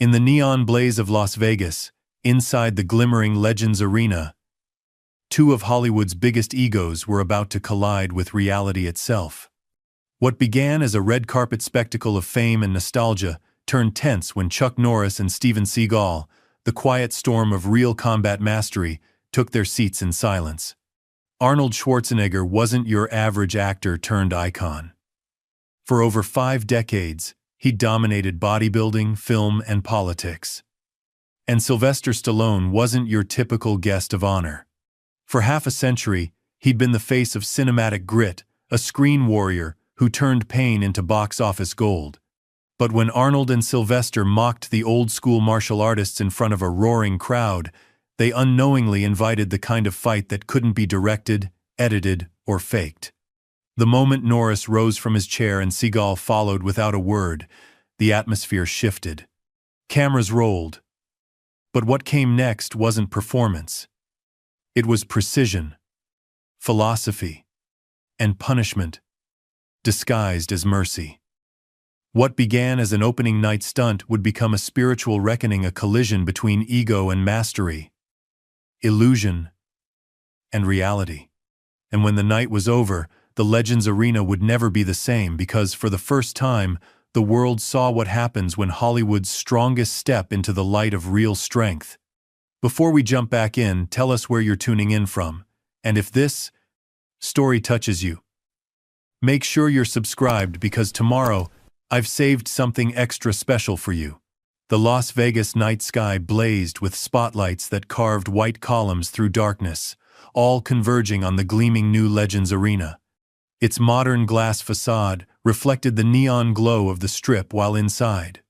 In the neon blaze of Las Vegas, inside the glimmering Legends Arena, two of Hollywood's biggest egos were about to collide with reality itself. What began as a red carpet spectacle of fame and nostalgia turned tense when Chuck Norris and Seagal, the quiet storm of real combat mastery, took their seats in silence. Arnold Schwarzenegger wasn't your average actor turned icon. For over 5 decades, he dominated bodybuilding, film, and politics. And Sylvester Stallone wasn't your typical guest of honor. For half a century, he'd been the face of cinematic grit, a screen warrior who turned pain into box office gold. But when Arnold and Sylvester mocked the old-school martial artists in front of a roaring crowd, they unknowingly invited the kind of fight that couldn't be directed, edited, or faked. The moment Norris rose from his chair and Seagal followed without a word, the atmosphere shifted. Cameras rolled. But what came next wasn't performance. It was precision, philosophy, and punishment, disguised as mercy. What began as an opening night stunt would become a spiritual reckoning, a collision between ego and mastery, illusion and reality. And when the night was over, the Legends Arena would never be the same because, for the first time, the world saw what happens when Hollywood's strongest step into the light of real strength. Before we jump back in, tell us where you're tuning in from, and if this story touches you, make sure you're subscribed because tomorrow, I've saved something extra special for you. The Las Vegas night sky blazed with spotlights that carved white columns through darkness, all converging on the gleaming new Legends Arena. Its modern glass facade reflected the neon glow of the Strip while inside.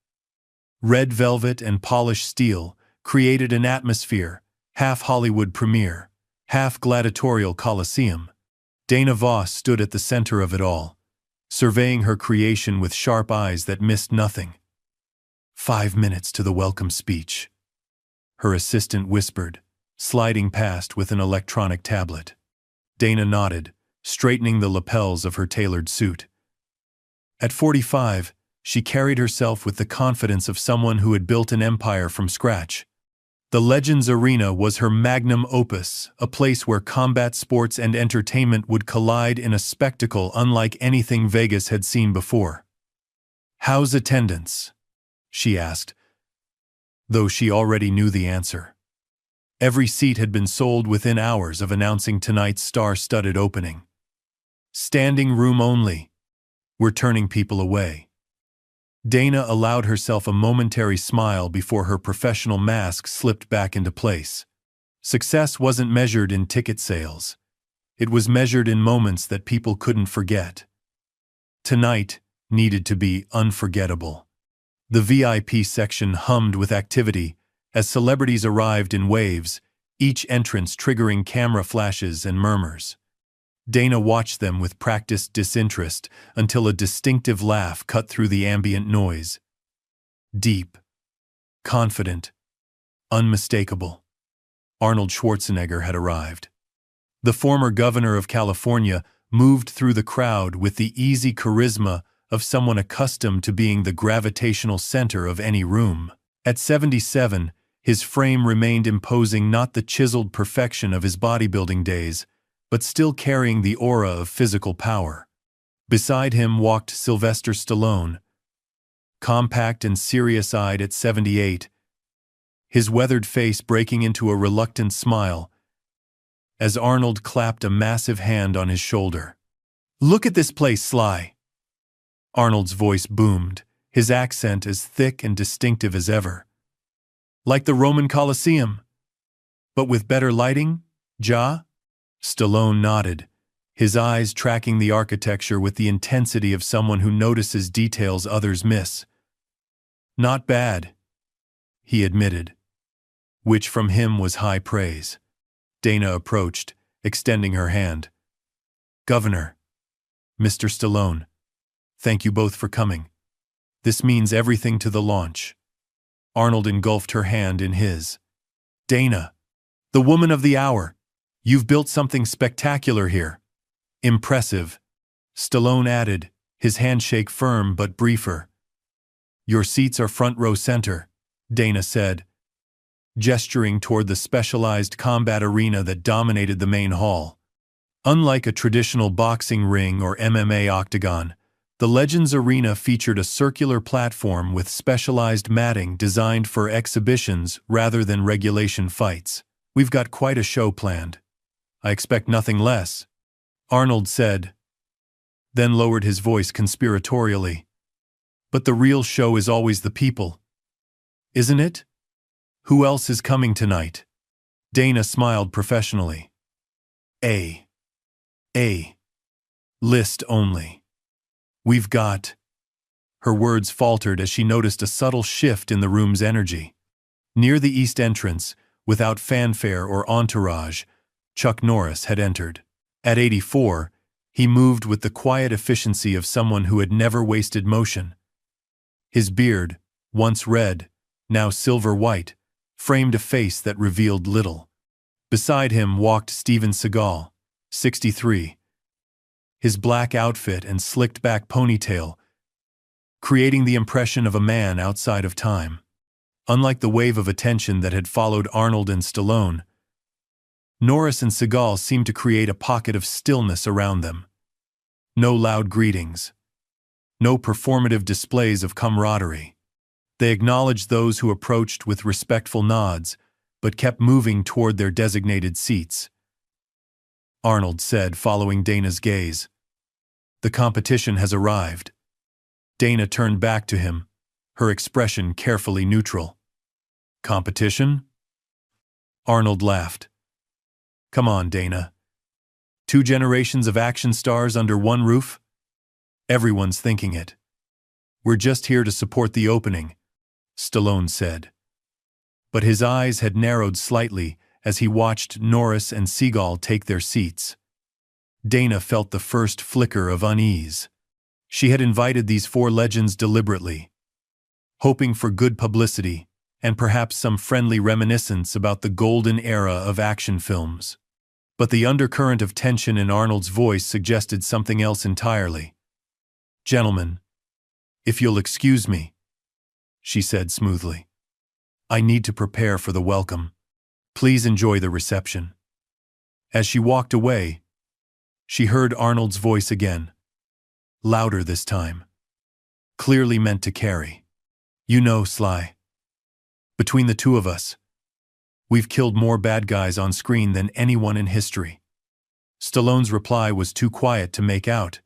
Red velvet and polished steel created an atmosphere, half Hollywood premiere, half gladiatorial coliseum. Dana Voss stood at the center of it all, surveying her creation with sharp eyes that missed nothing. 5 minutes to the welcome speech, her assistant whispered, sliding past with an electronic tablet. Dana nodded, straightening the lapels of her tailored suit. At 45, she carried herself with the confidence of someone who had built an empire from scratch. The Legends Arena was her magnum opus, a place where combat sports and entertainment would collide in a spectacle unlike anything Vegas had seen before. "How's attendance?" she asked, though she already knew the answer. Every seat had been sold within hours of announcing tonight's star-studded opening. "Standing room only. We're turning people away." Dana allowed herself a momentary smile before her professional mask slipped back into place. Success wasn't measured in ticket sales. It was measured in moments that people couldn't forget. Tonight needed to be unforgettable. The VIP section hummed with activity as celebrities arrived in waves, each entrance triggering camera flashes and murmurs. Dana watched them with practiced disinterest until a distinctive laugh cut through the ambient noise. Deep, confident, unmistakable. Arnold Schwarzenegger had arrived. The former governor of California moved through the crowd with the easy charisma of someone accustomed to being the gravitational center of any room. At 77, his frame remained imposing, not the chiseled perfection of his bodybuilding days, but still carrying the aura of physical power. Beside him walked Sylvester Stallone, compact and serious-eyed at 78, his weathered face breaking into a reluctant smile as Arnold clapped a massive hand on his shoulder. "Look at this place, Sly." Arnold's voice boomed, his accent as thick and distinctive as ever. "Like the Roman Colosseum, but with better lighting, Ja?" Stallone nodded, his eyes tracking the architecture with the intensity of someone who notices details others miss. "Not bad," he admitted, which from him was high praise. Dana approached, extending her hand. "Governor, Mr. Stallone, thank you both for coming. This means everything to the launch." Arnold engulfed her hand in his. "Dana, the woman of the hour, you've built something spectacular here." "Impressive," Stallone added, his handshake firm but briefer. "Your seats are front row center. Dana said, gesturing toward the specialized combat arena that dominated the main hall. Unlike a traditional boxing ring or MMA octagon, the Legends Arena featured a circular platform with specialized matting designed for exhibitions rather than regulation fights. We've got quite a show planned. I expect nothing less, Arnold said, then lowered his voice conspiratorially. But the real show is always the people, isn't it? Who else is coming tonight? Dana smiled professionally. A list only. We've got... Her words faltered as she noticed a subtle shift in the room's energy. Near the east entrance, without fanfare or entourage, Chuck Norris had entered. At 84, he moved with the quiet efficiency of someone who had never wasted motion. His beard, once red, now silver-white, framed a face that revealed little. Beside him walked Seagal, 63. His black outfit and slicked-back ponytail, creating the impression of a man outside of time. Unlike the wave of attention that had followed Arnold and Stallone, Norris and Seagal seemed to create a pocket of stillness around them. No loud greetings. No performative displays of camaraderie. They acknowledged those who approached with respectful nods, but kept moving toward their designated seats. Arnold said, following Dana's gaze, "The competition has arrived." Dana turned back to him, her expression carefully neutral. "Competition?" Arnold laughed. "Come on, Dana. 2 generations of action stars under one roof? Everyone's thinking it. We're just here to support the opening," Stallone said. But his eyes had narrowed slightly as he watched Norris and Seagal take their seats. Dana felt the first flicker of unease. She had invited these 4 legends deliberately, hoping for good publicity and perhaps some friendly reminiscence about the golden era of action films. But the undercurrent of tension in Arnold's voice suggested something else entirely. "Gentlemen, if you'll excuse me," she said smoothly. "I need to prepare for the welcome. Please enjoy the reception." As she walked away, she heard Arnold's voice again, louder this time, clearly meant to carry. "You know, Sly, between the 2 of us, we've killed more bad guys on screen than anyone in history." Stallone's reply was too quiet to make out,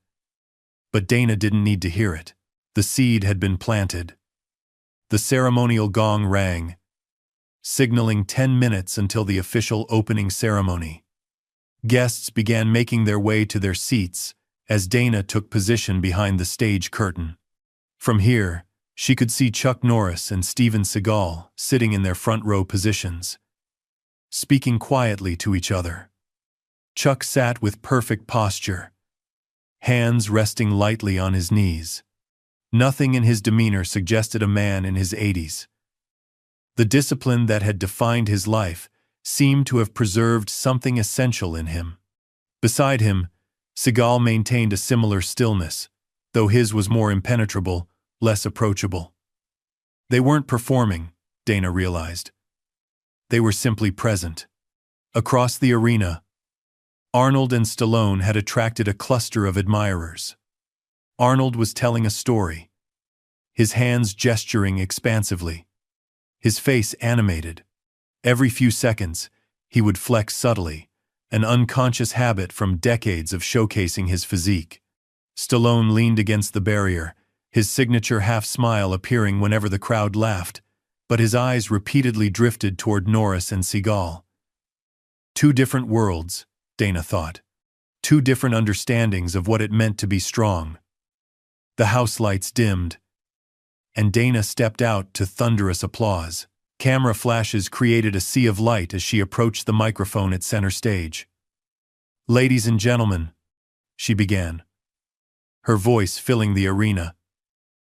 but Dana didn't need to hear it. The seed had been planted. The ceremonial gong rang, signaling 10 minutes until the official opening ceremony. Guests began making their way to their seats as Dana took position behind the stage curtain. From here, she could see Chuck Norris and Steven Seagal sitting in their front row positions, speaking quietly to each other. Chuck sat with perfect posture, hands resting lightly on his knees. Nothing in his demeanor suggested a man in his 80s. The discipline that had defined his life seemed to have preserved something essential in him. Beside him, Seagal maintained a similar stillness, though his was more impenetrable, less approachable. They weren't performing, Dana realized. They were simply present. Across the arena, Arnold and Stallone had attracted a cluster of admirers. Arnold was telling a story, his hands gesturing expansively, his face animated. Every few seconds, he would flex subtly, an unconscious habit from decades of showcasing his physique. Stallone leaned against the barrier, his signature half-smile appearing whenever the crowd laughed, but his eyes repeatedly drifted toward Norris and Seagal. 2 different worlds, Dana thought. 2 different understandings of what it meant to be strong. The house lights dimmed, and Dana stepped out to thunderous applause. Camera flashes created a sea of light as she approached the microphone at center stage. "Ladies and gentlemen," she began, her voice filling the arena.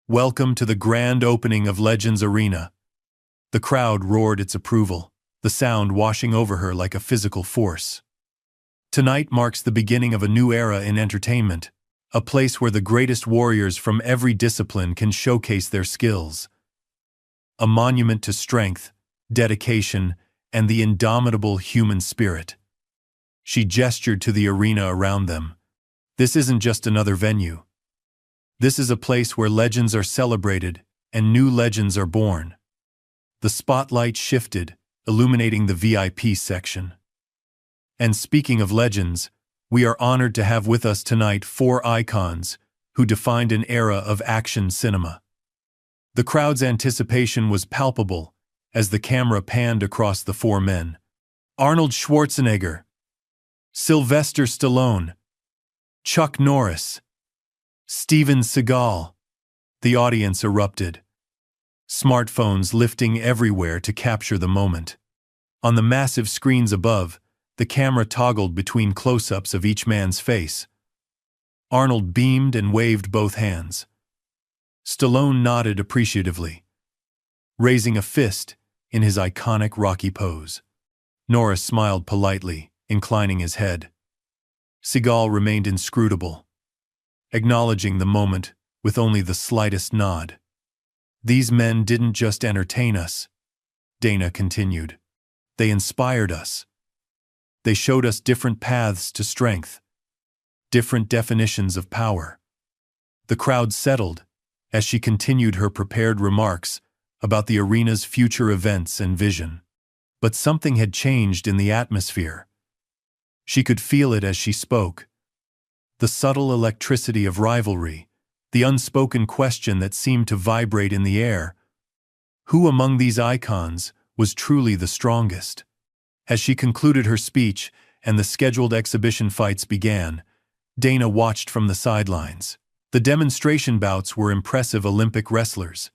"Welcome to the grand opening of Legends Arena." The crowd roared its approval, the sound washing over her like a physical force. "Tonight marks the beginning of a new era in entertainment, a place where the greatest warriors from every discipline can showcase their skills." a monument to strength, dedication, and the indomitable human spirit. She gestured to the arena around them. This isn't just another venue. This is a place where legends are celebrated and new legends are born. The spotlight shifted, illuminating the VIP section. And speaking of legends, we are honored to have with us tonight 4 icons who defined an era of action cinema. The crowd's anticipation was palpable as the camera panned across the 4 men. Arnold Schwarzenegger, Sylvester Stallone, Chuck Norris, Steven Seagal. The audience erupted, smartphones lifting everywhere to capture the moment. On the massive screens above, the camera toggled between close-ups of each man's face. Arnold beamed and waved both hands. Stallone nodded appreciatively, raising a fist in his iconic Rocky pose. Norris smiled politely, inclining his head. Seagal remained inscrutable, acknowledging the moment with only the slightest nod. These men didn't just entertain us, Dana continued. They inspired us. They showed us different paths to strength, different definitions of power. The crowd settled as she continued her prepared remarks about the arena's future events and vision. But something had changed in the atmosphere. She could feel it as she spoke. The subtle electricity of rivalry, the unspoken question that seemed to vibrate in the air. Who among these icons was truly the strongest? As she concluded her speech and the scheduled exhibition fights began, Dana watched from the sidelines. The demonstration bouts were impressive Olympic wrestlers,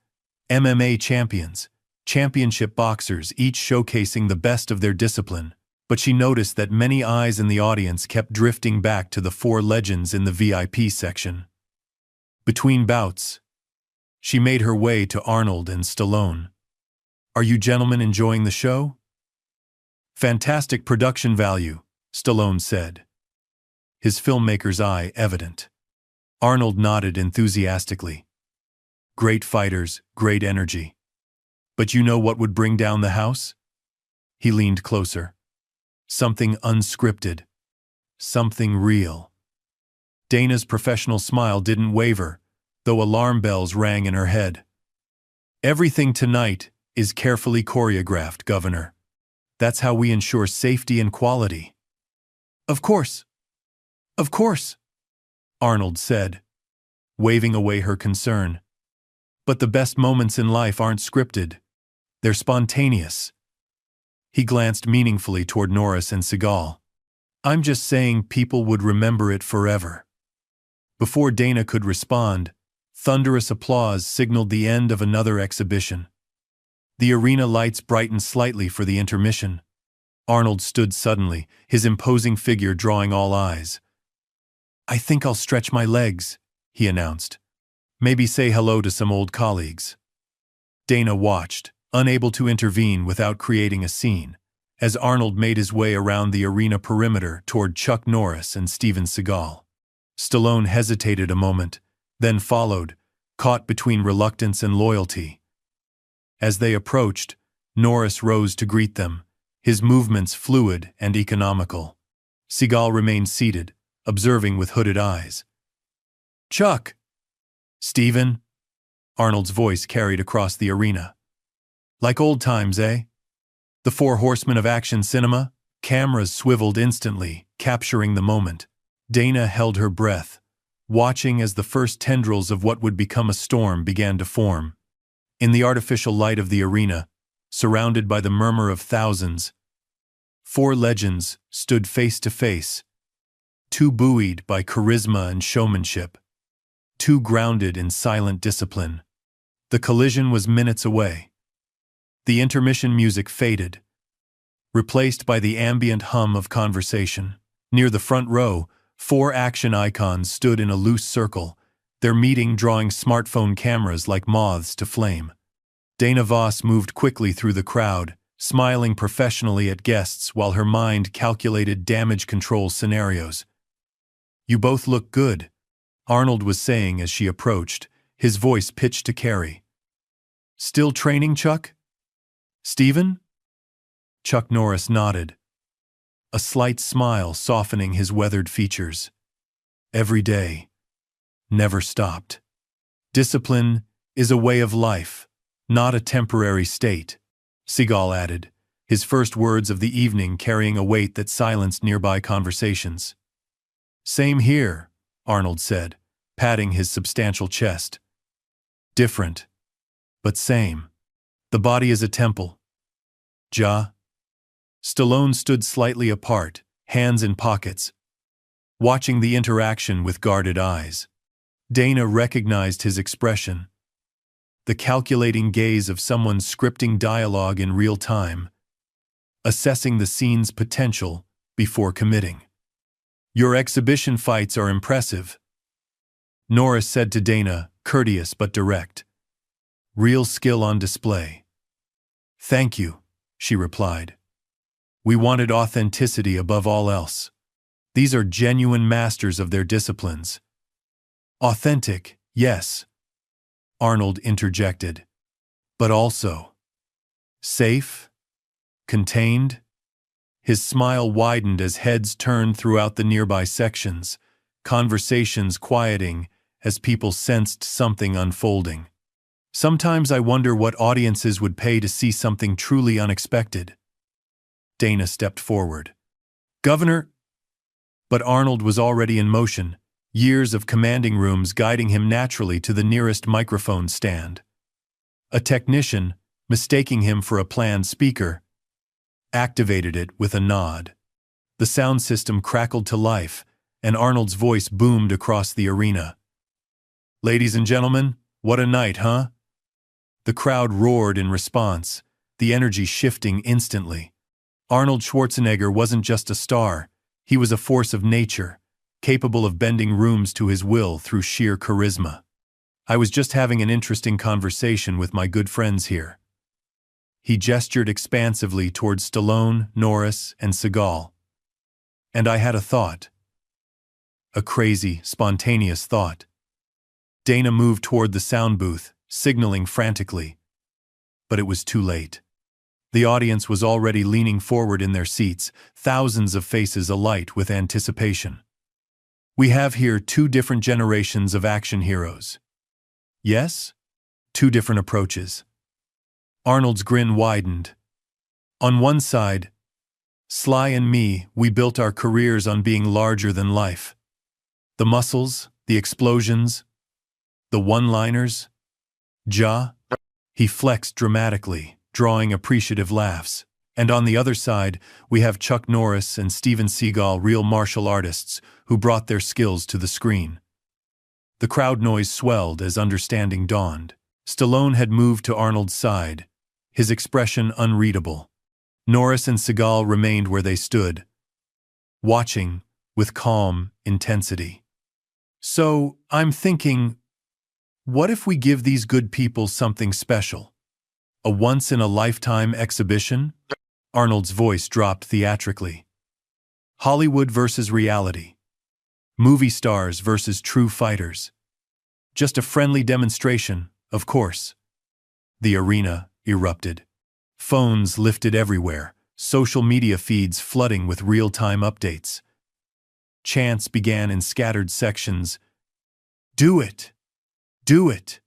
MMA champions, championship boxers, each showcasing the best of their discipline. But she noticed that many eyes in the audience kept drifting back to the 4 legends in the VIP section. Between bouts, she made her way to Arnold and Stallone. "Are you gentlemen enjoying the show?" "Fantastic production value," Stallone said, his filmmaker's eye evident. Arnold nodded enthusiastically. "Great fighters, great energy. But you know what would bring down the house?" He leaned closer. "Something unscripted. Something real." Dana's professional smile didn't waver, though alarm bells rang in her head. "Everything tonight is carefully choreographed, Governor. That's how we ensure safety and quality." "Of course. Of course," Arnold said, waving away her concern. "But the best moments in life aren't scripted. They're spontaneous." He glanced meaningfully toward Norris and Seagal. "I'm just saying people would remember it forever." Before Dana could respond, thunderous applause signaled the end of another exhibition. The arena lights brightened slightly for the intermission. Arnold stood suddenly, his imposing figure drawing all eyes. "I think I'll stretch my legs," he announced. "Maybe say hello to some old colleagues." Dana watched, unable to intervene without creating a scene, as Arnold made his way around the arena perimeter toward Chuck Norris and Steven Seagal. Stallone hesitated a moment, then followed, caught between reluctance and loyalty. As they approached, Norris rose to greet them, his movements fluid and economical. Seagal remained seated, observing with hooded eyes. "Chuck!" "Steven?" Arnold's voice carried across the arena. "Like old times, eh? The 4 horsemen of action cinema?" Cameras swiveled instantly, capturing the moment. Dana held her breath, watching as the first tendrils of what would become a storm began to form. In the artificial light of the arena, surrounded by the murmur of thousands, 4 legends stood face to face, 2 buoyed by charisma and showmanship, 2 grounded in silent discipline. The collision was minutes away. The intermission music faded, replaced by the ambient hum of conversation. Near the front row, 4 action icons stood in a loose circle, their meeting drawing smartphone cameras like moths to flame. Dana Voss moved quickly through the crowd, smiling professionally at guests while her mind calculated damage control scenarios. "You both look good," Arnold was saying as she approached, his voice pitched to carry. Still training, Chuck? Steven? Chuck Norris nodded, a slight smile softening his weathered features. Every day. Never stopped. Discipline is a way of life, not a temporary state, Seagal added, his first words of the evening carrying a weight that silenced nearby conversations. Same here, Arnold said, patting his substantial chest. Different, but same. The body is a temple. Ja? Stallone stood slightly apart, hands in pockets, watching the interaction with guarded eyes. Dana recognized his expression. The calculating gaze of someone scripting dialogue in real time, assessing the scene's potential before committing. Your exhibition fights are impressive, Norris said to Dana, courteous but direct. Real skill on display. Thank you, she replied. We wanted authenticity above all else. These are genuine masters of their disciplines. Authentic, yes, Arnold interjected. But also safe? Contained? His smile widened as heads turned throughout the nearby sections, conversations quieting as people sensed something unfolding. Sometimes I wonder what audiences would pay to see something truly unexpected. Dana stepped forward. Governor? But Arnold was already in motion, years of commanding rooms guiding him naturally to the nearest microphone stand. A technician, mistaking him for a planned speaker, activated it with a nod. The sound system crackled to life, and Arnold's voice boomed across the arena. Ladies and gentlemen, what a night, huh? The crowd roared in response, the energy shifting instantly. Arnold Schwarzenegger wasn't just a star, he was a force of nature, capable of bending rooms to his will through sheer charisma. I was just having an interesting conversation with my good friends here. He gestured expansively towards Stallone, Norris, and Seagal. And I had a thought. A crazy, spontaneous thought. Dana moved toward the sound booth, signaling frantically. But it was too late. The audience was already leaning forward in their seats, thousands of faces alight with anticipation. We have here two different generations of action heroes. Yes? Two different approaches. Arnold's grin widened. On one side, Sly and me, we built our careers on being larger than life. The muscles, the explosions, the one-liners. Ja? He flexed dramatically, drawing appreciative laughs. And on the other side, we have Chuck Norris and Steven Seagal, real martial artists who brought their skills to the screen. The crowd noise swelled as understanding dawned. Stallone had moved to Arnold's side, his expression unreadable. Norris and Seagal remained where they stood, watching with calm intensity. So, I'm thinking, what if we give these good people something special? A once-in-a-lifetime exhibition? Arnold's voice dropped theatrically. Hollywood versus reality. Movie stars versus true fighters. Just a friendly demonstration, of course. The arena erupted. Phones lifted everywhere, social media feeds flooding with real-time updates. Chants began in scattered sections. Do it! Do it!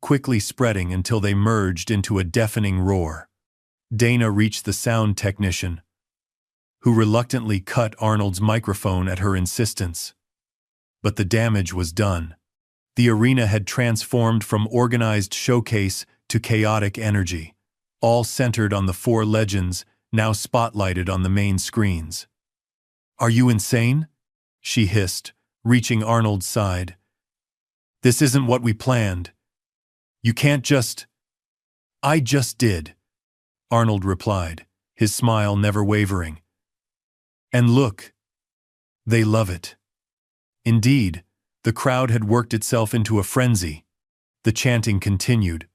Quickly spreading until they merged into a deafening roar. Dana reached the sound technician, who reluctantly cut Arnold's microphone at her insistence. But the damage was done. The arena had transformed from organized showcase to chaotic energy, all centered on the four legends now spotlighted on the main screens. Are you insane? She hissed, reaching Arnold's side. This isn't what we planned. You can't just... I just did, Arnold replied, his smile never wavering. And look, they love it. Indeed, the crowd had worked itself into a frenzy. The chanting continued,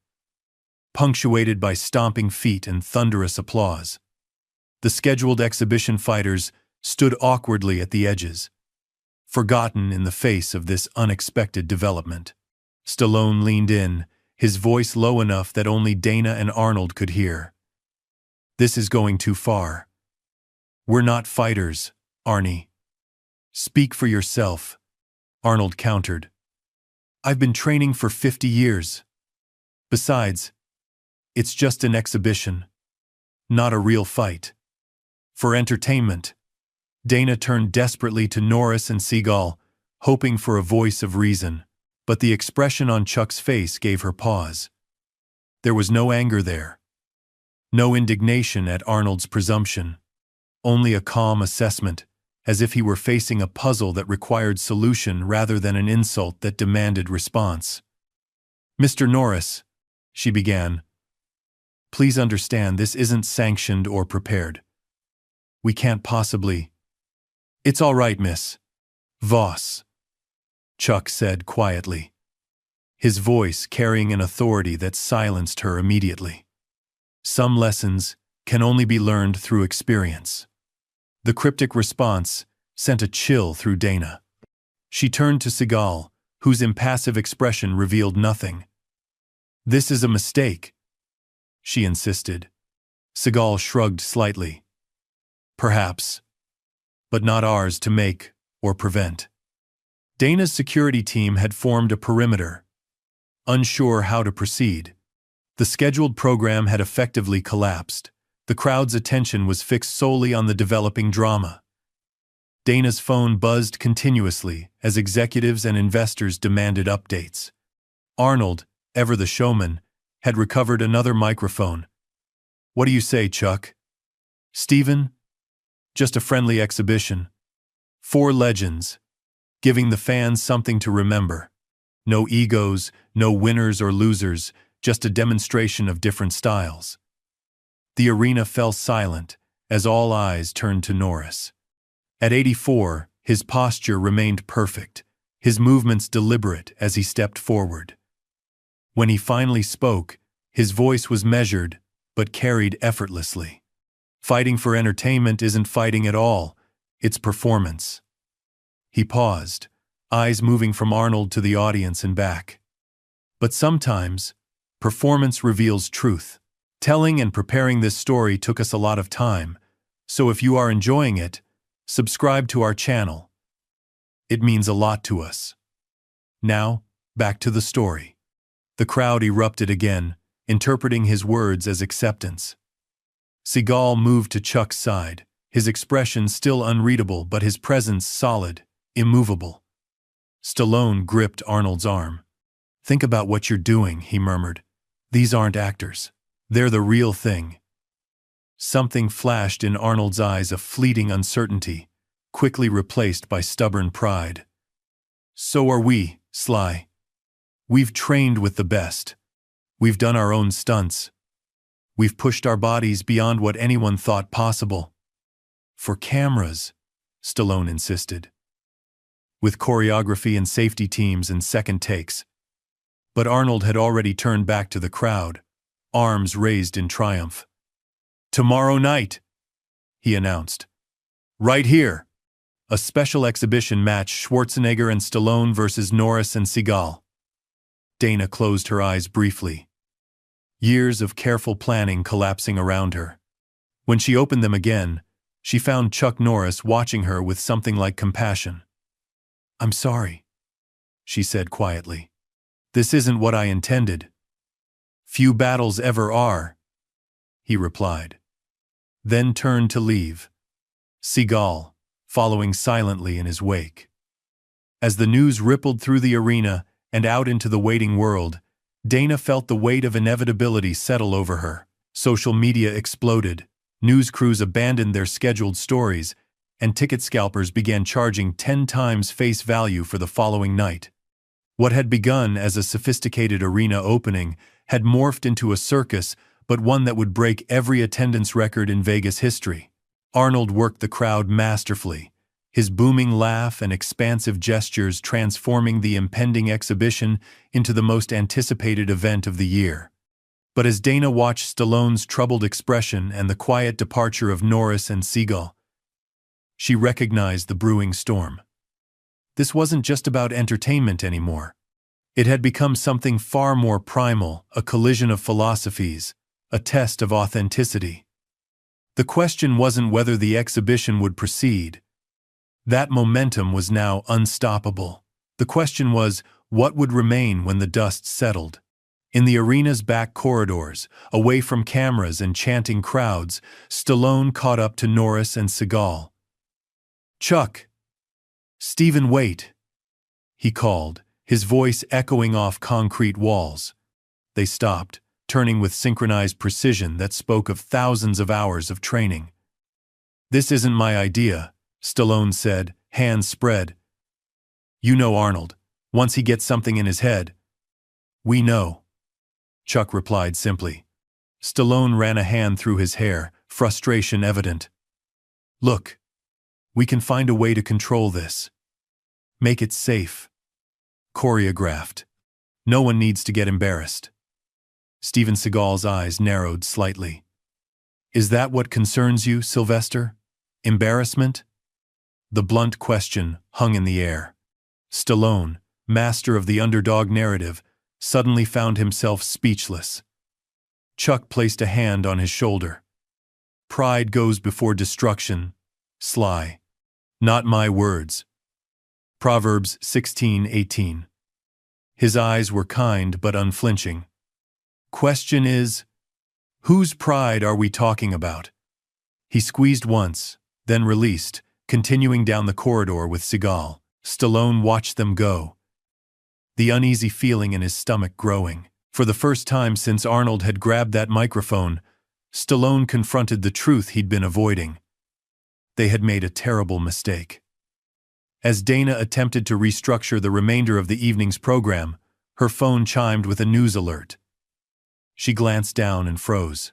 punctuated by stomping feet and thunderous applause. The scheduled exhibition fighters stood awkwardly at the edges, forgotten in the face of this unexpected development. Stallone leaned in, his voice low enough that only Dana and Arnold could hear. "This is going too far. We're not fighters, Arnie." "Speak for yourself," Arnold countered. "I've been training for 50 years. Besides, it's just an exhibition, not a real fight. For entertainment." Dana turned desperately to Norris and Seagal, hoping for a voice of reason, but the expression on Chuck's face gave her pause. There was no anger there. No indignation at Arnold's presumption. Only a calm assessment, as if he were facing a puzzle that required solution rather than an insult that demanded response. "Mr. Norris," she began, "please understand this isn't sanctioned or prepared. We can't possibly—" "It's all right, Miss Voss," Chuck said quietly, his voice carrying an authority that silenced her immediately. "Some lessons can only be learned through experience." The cryptic response sent a chill through Dana. She turned to Seagal, whose impassive expression revealed nothing. "This is a mistake," she insisted. Seagal shrugged slightly. "Perhaps, but not ours to make or prevent." Dana's security team had formed a perimeter, unsure how to proceed. The scheduled program had effectively collapsed. The crowd's attention was fixed solely on the developing drama. Dana's phone buzzed continuously as executives and investors demanded updates. Arnold, ever the showman, had recovered another microphone. "What do you say, Chuck?" "Steven? Just a friendly exhibition. 4 legends, giving the fans something to remember. No egos, no winners or losers, just a demonstration of different styles." The arena fell silent as all eyes turned to Norris. At 84, his posture remained perfect, his movements deliberate as he stepped forward. When he finally spoke, his voice was measured but carried effortlessly. "Fighting for entertainment isn't fighting at all, it's performance." He paused, eyes moving from Arnold to the audience and back. "But sometimes, performance reveals truth. Telling and preparing this story took us a lot of time, so if you are enjoying it, subscribe to our channel. It means a lot to us." Now, back to the story. The crowd erupted again, interpreting his words as acceptance. Seagal moved to Chuck's side, his expression still unreadable but his presence solid, immovable. Stallone gripped Arnold's arm. "Think about what you're doing," he murmured. "These aren't actors. They're the real thing." Something flashed in Arnold's eyes, a fleeting uncertainty, quickly replaced by stubborn pride. "So are we, Sly. We've trained with the best. We've done our own stunts. We've pushed our bodies beyond what anyone thought possible." "For cameras," Stallone insisted. "With choreography and safety teams and second takes." But Arnold had already turned back to the crowd, arms raised in triumph. "Tomorrow night," he announced. "Right here. A special exhibition match, Schwarzenegger and Stallone versus Norris and Seagal." Dana closed her eyes briefly, years of careful planning collapsing around her. When she opened them again, she found Chuck Norris watching her with something like compassion. "I'm sorry," she said quietly. "This isn't what I intended." "Few battles ever are," he replied. Then turned to leave, Seagal following silently in his wake. As the news rippled through the arena and out into the waiting world, Dana felt the weight of inevitability settle over her. Social media exploded, news crews abandoned their scheduled stories, and ticket scalpers began charging 10 times face value for the following night. What had begun as a sophisticated arena opening had morphed into a circus, but one that would break every attendance record in Vegas history. Arnold worked the crowd masterfully, his booming laugh and expansive gestures transforming the impending exhibition into the most anticipated event of the year. But as Dana watched Stallone's troubled expression and the quiet departure of Norris and Seagal, she recognized the brewing storm. This wasn't just about entertainment anymore. It had become something far more primal, a collision of philosophies, a test of authenticity. The question wasn't whether the exhibition would proceed. That momentum was now unstoppable. The question was, what would remain when the dust settled? In the arena's back corridors, away from cameras and chanting crowds, Stallone caught up to Norris and Seagal. "Chuck! Stephen, wait!" he called, his voice echoing off concrete walls. They stopped, turning with synchronized precision that spoke of thousands of hours of training. "This isn't my idea," Stallone said, hands spread. "You know Arnold. Once he gets something in his head." "We know," Chuck replied simply. Stallone ran a hand through his hair, frustration evident. "Look, we can find a way to control this. Make it safe. Choreographed. No one needs to get embarrassed." Steven Seagal's eyes narrowed slightly. "Is that what concerns you, Sylvester? Embarrassment?" The blunt question hung in the air. Stallone, master of the underdog narrative, suddenly found himself speechless. Chuck placed a hand on his shoulder. "Pride goes before destruction, Sly. Not my words." Proverbs 16:18. His eyes were kind but unflinching. "Question is, whose pride are we talking about?" He squeezed once, then released, continuing down the corridor with Seagal. Stallone watched them go, the uneasy feeling in his stomach growing. For the first time since Arnold had grabbed that microphone, Stallone confronted the truth he'd been avoiding. They had made a terrible mistake. As Dana attempted to restructure the remainder of the evening's program, her phone chimed with a news alert. She glanced down and froze.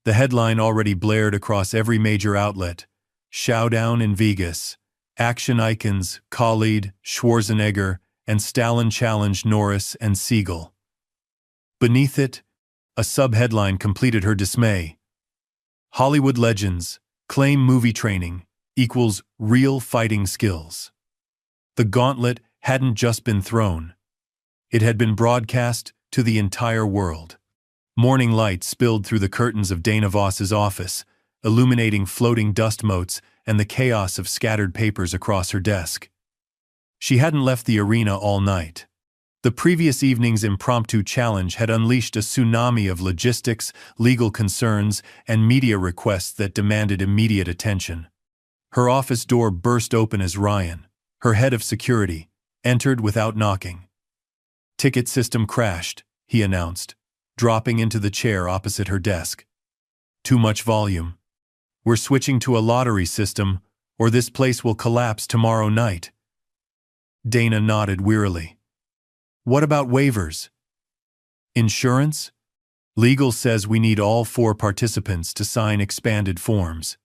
The headline already blared across every major outlet: "Showdown in Vegas. Action icons Khalid, Schwarzenegger, and Stallone challenged Norris and Seagal." Beneath it, a sub-headline completed her dismay. "Hollywood legends claim movie training equals real fighting skills." The gauntlet hadn't just been thrown. It had been broadcast to the entire world. Morning light spilled through the curtains of Dana Voss's office, illuminating floating dust motes and the chaos of scattered papers across her desk. She hadn't left the arena all night. The previous evening's impromptu challenge had unleashed a tsunami of logistics, legal concerns, and media requests that demanded immediate attention. Her office door burst open as Ryan, her head of security, entered without knocking. "Ticket system crashed," he announced, dropping into the chair opposite her desk. "Too much volume. We're switching to a lottery system, or this place will collapse tomorrow night." Dana nodded wearily. "What about waivers? Insurance? Legal says we need all 4 participants to sign expanded forms,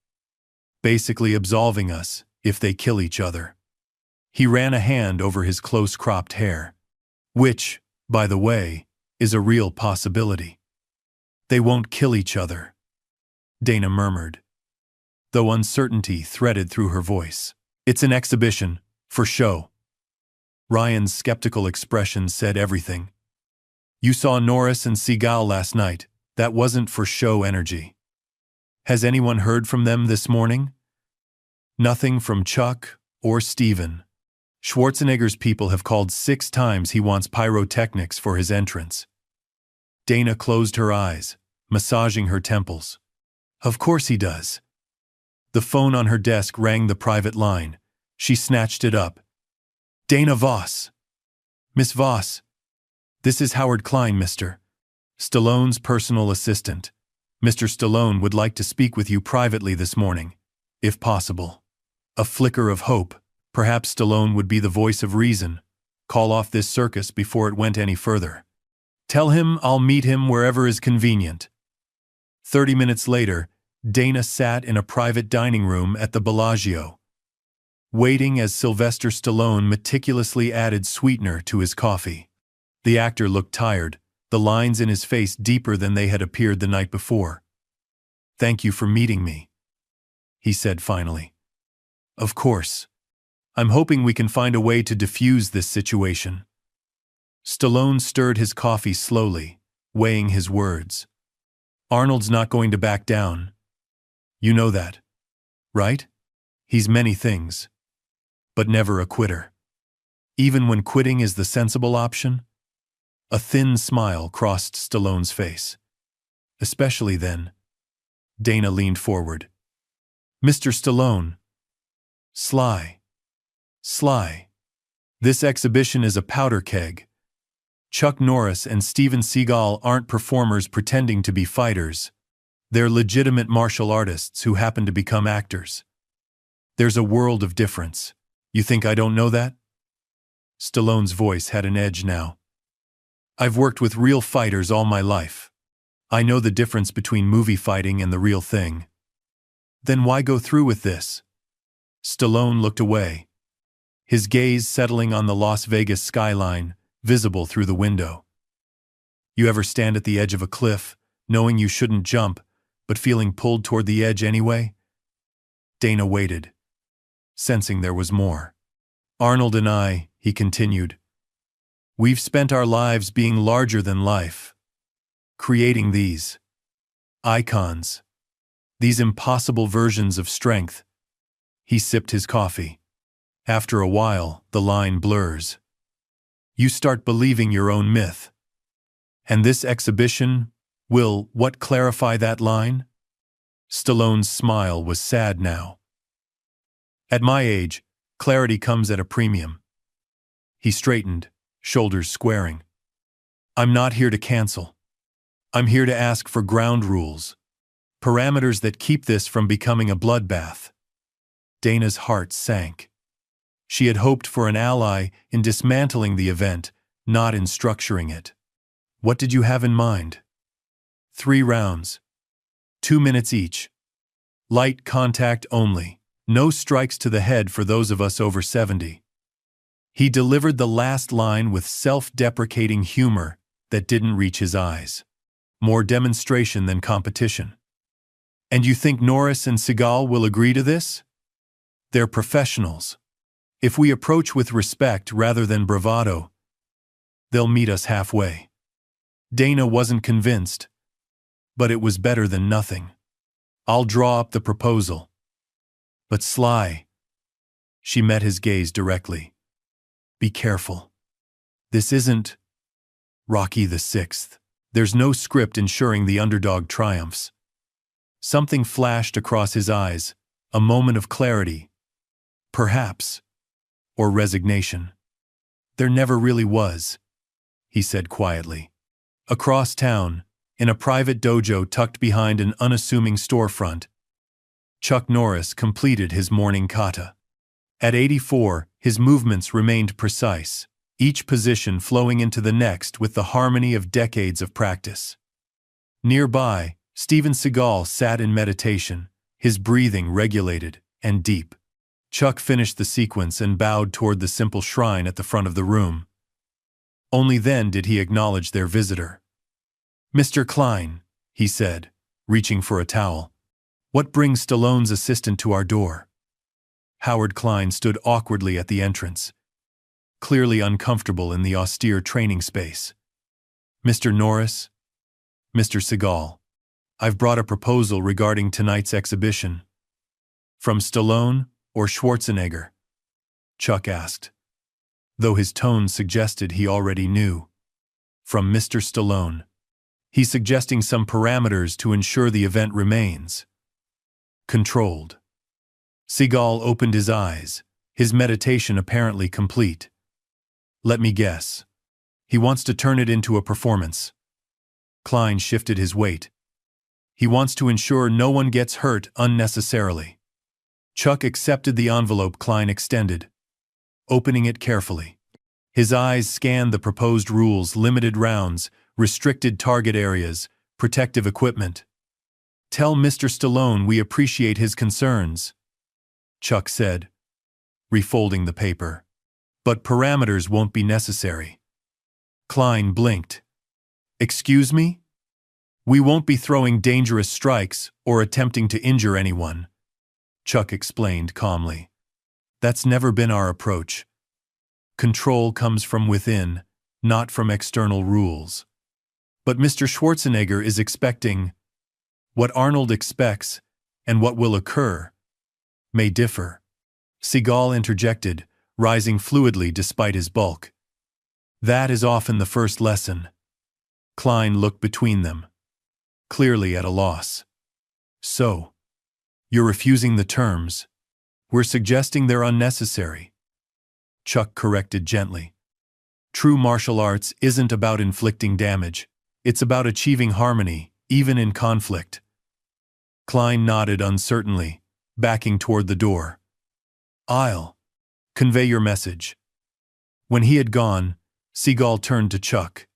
basically absolving us if they kill each other." He ran a hand over his close-cropped hair. "Which, by the way, is a real possibility." "They won't kill each other," Dana murmured, though uncertainty threaded through her voice. "It's an exhibition, for show." Ryan's skeptical expression said everything. "You saw Norris and Seagal last night. That wasn't for show energy." "Has anyone heard from them this morning?" "Nothing from Chuck or Stephen. Schwarzenegger's people have called 6 times. He wants pyrotechnics for his entrance." Dana closed her eyes, massaging her temples. "Of course he does." The phone on her desk rang the private line. She snatched it up. "Dana Voss. Miss Voss. This is Howard Klein, Mr. Stallone's personal assistant. Mr. Stallone would like to speak with you privately this morning, if possible." A flicker of hope. Perhaps Stallone would be the voice of reason, call off this circus before it went any further. "Tell him I'll meet him wherever is convenient." 30 minutes later, Dana sat in a private dining room at the Bellagio, waiting as Sylvester Stallone meticulously added sweetener to his coffee. The actor looked tired, the lines in his face deeper than they had appeared the night before. "Thank you for meeting me," he said finally. "Of course. I'm hoping we can find a way to diffuse this situation." Stallone stirred his coffee slowly, weighing his words. Arnold's not going to back down. You know that, right? He's many things, but never a quitter. Even when quitting is the sensible option? A thin smile crossed Stallone's face. Especially then. Dana leaned forward. Mr. Stallone. Sly. This exhibition is a powder keg. Chuck Norris and Steven Seagal aren't performers pretending to be fighters. They're legitimate martial artists who happen to become actors. There's a world of difference. You think I don't know that? Stallone's voice had an edge now. I've worked with real fighters all my life. I know the difference between movie fighting and the real thing. Then why go through with this? Stallone looked away, his gaze settling on the Las Vegas skyline, visible through the window. You ever stand at the edge of a cliff, knowing you shouldn't jump, but feeling pulled toward the edge anyway? Dana waited, sensing there was more. Arnold and I, he continued, we've spent our lives being larger than life, creating these icons, these impossible versions of strength. He sipped his coffee. After a while, the line blurs. You start believing your own myth. And this exhibition will, what, clarify that line? Stallone's smile was sad now. At my age, clarity comes at a premium. He straightened, shoulders squaring. I'm not here to cancel. I'm here to ask for ground rules, parameters that keep this from becoming a bloodbath. Dana's heart sank. She had hoped for an ally in dismantling the event, not in structuring it. What did you have in mind? 3 rounds. 2 minutes each. Light contact only. No strikes to the head for those of us over 70. He delivered the last line with self-deprecating humor that didn't reach his eyes. More demonstration than competition. And you think Norris and Seagal will agree to this? They're professionals. If we approach with respect rather than bravado, they'll meet us halfway. Dana wasn't convinced, but it was better than nothing. I'll draw up the proposal. But Sly, she met his gaze directly. Be careful. This isn't Rocky VI. There's no script ensuring the underdog triumphs. Something flashed across his eyes, a moment of clarity. Perhaps. Or resignation. There never really was, he said quietly. Across town, in a private dojo tucked behind an unassuming storefront, Chuck Norris completed his morning kata. At 84, his movements remained precise, each position flowing into the next with the harmony of decades of practice. Nearby, Steven Seagal sat in meditation, his breathing regulated and deep. Chuck finished the sequence and bowed toward the simple shrine at the front of the room. Only then did he acknowledge their visitor. Mr. Klein, he said, reaching for a towel. What brings Stallone's assistant to our door? Howard Klein stood awkwardly at the entrance, clearly uncomfortable in the austere training space. Mr. Norris? Mr. Seagal, I've brought a proposal regarding tonight's exhibition. From Stallone or Schwarzenegger? Chuck asked, though his tone suggested he already knew. From Mr. Stallone. He's suggesting some parameters to ensure the event remains controlled. Seagal opened his eyes, his meditation apparently complete. Let me guess. He wants to turn it into a performance. Klein shifted his weight. He wants to ensure no one gets hurt unnecessarily. Chuck accepted the envelope Klein extended, opening it carefully. His eyes scanned the proposed rules: limited rounds, restricted target areas, protective equipment. Tell Mr. Stallone we appreciate his concerns, Chuck said, refolding the paper. But parameters won't be necessary. Klein blinked. Excuse me? We won't be throwing dangerous strikes or attempting to injure anyone, Chuck explained calmly. That's never been our approach. Control comes from within, not from external rules. But Mr. Schwarzenegger is expecting what Arnold expects, and what will occur may differ. Seagal interjected, rising fluidly despite his bulk. That is often the first lesson. Klein looked between them, clearly at a loss. So, you're refusing the terms. We're suggesting they're unnecessary. Chuck corrected gently. True martial arts isn't about inflicting damage. It's about achieving harmony, even in conflict. Klein nodded uncertainly, backing toward the door. I'll convey your message. When he had gone, Seagal turned to Chuck.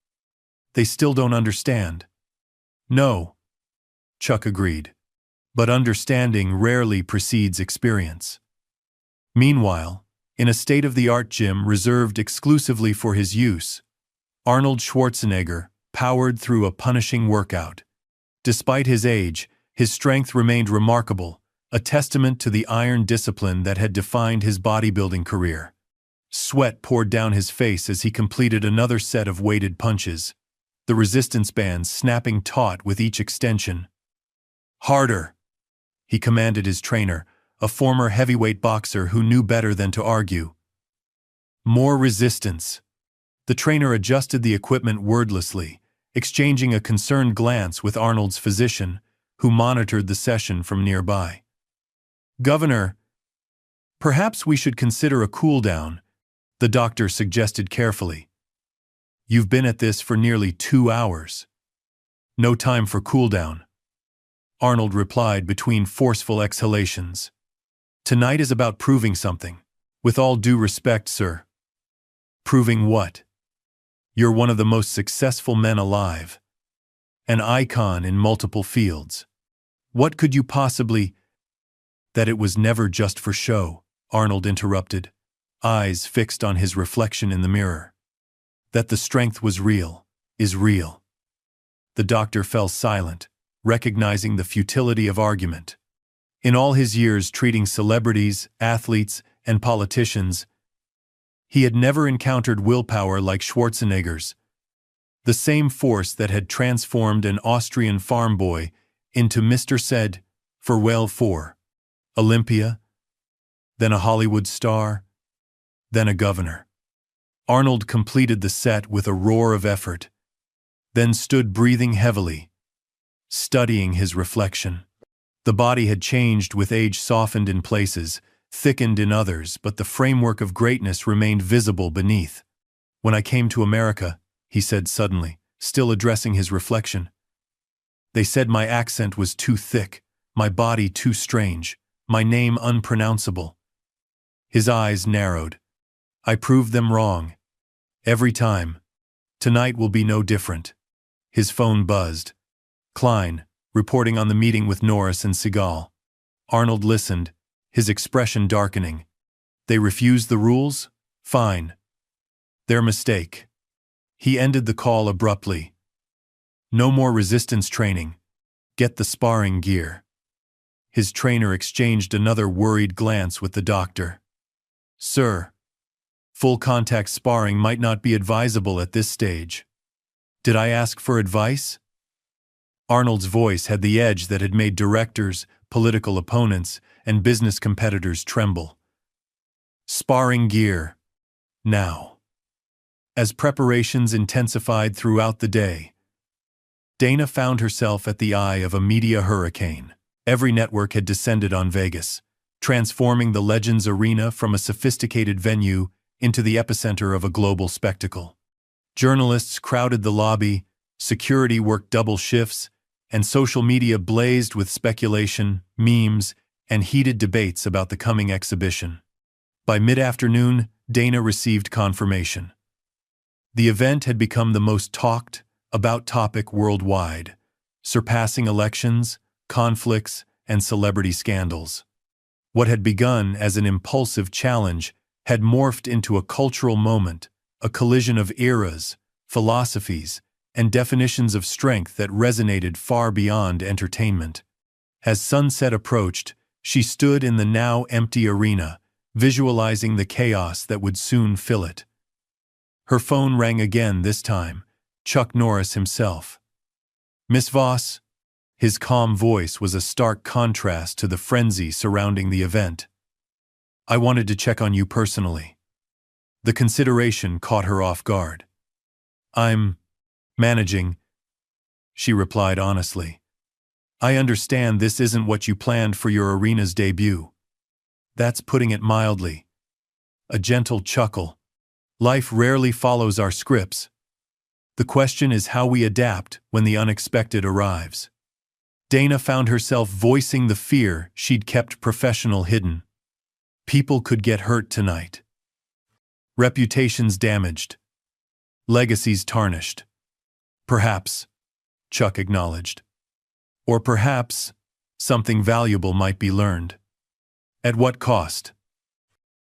They still don't understand. No, Chuck agreed. But understanding rarely precedes experience. Meanwhile, in a state-of-the-art gym reserved exclusively for his use, Arnold Schwarzenegger powered through a punishing workout. Despite his age, his strength remained remarkable, a testament to the iron discipline that had defined his bodybuilding career. Sweat poured down his face as he completed another set of weighted punches, the resistance bands snapping taut with each extension. Harder, he commanded his trainer, a former heavyweight boxer who knew better than to argue. More resistance. The trainer adjusted the equipment wordlessly, exchanging a concerned glance with Arnold's physician, who monitored the session from nearby. Governor, perhaps we should consider a cool-down, the doctor suggested carefully. You've been at this for nearly 2 hours. No time for cool-down, Arnold replied between forceful exhalations. Tonight is about proving something. With all due respect, sir. Proving what? You're one of the most successful men alive. An icon in multiple fields. What could you possibly— That it was never just for show, Arnold interrupted, eyes fixed on his reflection in the mirror. That the strength was real, is real. The doctor fell silent, recognizing the futility of argument. In all his years treating celebrities, athletes, and politicians, he had never encountered willpower like Schwarzenegger's. The same force that had transformed an Austrian farm boy into Mr. Said, farewell for Olympia, then a Hollywood star, then a governor. Arnold completed the set with a roar of effort, then stood breathing heavily, studying his reflection. The body had changed with age, softened in places, thickened in others, but the framework of greatness remained visible beneath. When I came to America, he said suddenly, still addressing his reflection, they said my accent was too thick, my body too strange, my name unpronounceable. His eyes narrowed. I proved them wrong. Every time. Tonight will be no different. His phone buzzed. Klein, reporting on the meeting with Norris and Seagal. Arnold listened, his expression darkening. They refused the rules? Fine. Their mistake. He ended the call abruptly. No more resistance training. Get the sparring gear. His trainer exchanged another worried glance with the doctor. Sir, full contact sparring might not be advisable at this stage. Did I ask for advice? Arnold's voice had the edge that had made directors, political opponents, and business competitors tremble. Sparring gear. Now. As preparations intensified throughout the day, Dana found herself at the eye of a media hurricane. Every network had descended on Vegas, transforming the Legends Arena from a sophisticated venue into the epicenter of a global spectacle. Journalists crowded the lobby, security worked double shifts, and social media blazed with speculation, memes, and heated debates about the coming exhibition. By mid-afternoon, Dana received confirmation. The event had become the most talked about topic worldwide, surpassing elections, conflicts, and celebrity scandals. What had begun as an impulsive challenge had morphed into a cultural moment, a collision of eras, philosophies, and definitions of strength that resonated far beyond entertainment. As sunset approached, she stood in the now empty arena, visualizing the chaos that would soon fill it. Her phone rang again, this time Chuck Norris himself. "Miss Voss?" His calm voice was a stark contrast to the frenzy surrounding the event. "I wanted to check on you personally." The consideration caught her off guard. "I'm managing," she replied honestly. "I understand this isn't what you planned for your arena's debut." "That's putting it mildly." A gentle chuckle. "Life rarely follows our scripts. The question is how we adapt when the unexpected arrives." Dana found herself voicing the fear she'd kept professional hidden. People could get hurt tonight. Reputations damaged. Legacies tarnished. "Perhaps," Chuck acknowledged. "Or perhaps something valuable might be learned." "At what cost?"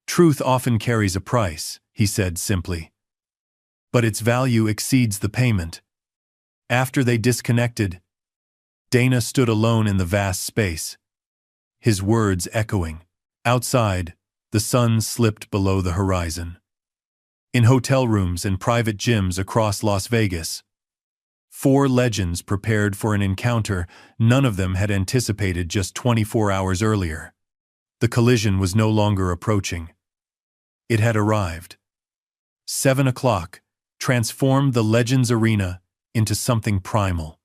"Truth often carries a price," he said simply. "But its value exceeds the payment." After they disconnected, Dana stood alone in the vast space, his words echoing. Outside, the sun slipped below the horizon. In hotel rooms and private gyms across Las Vegas, 4 legends prepared for an encounter none of them had anticipated just 24 hours earlier. The collision was no longer approaching. It had arrived. 7 o'clock transformed the Legends Arena into something primal.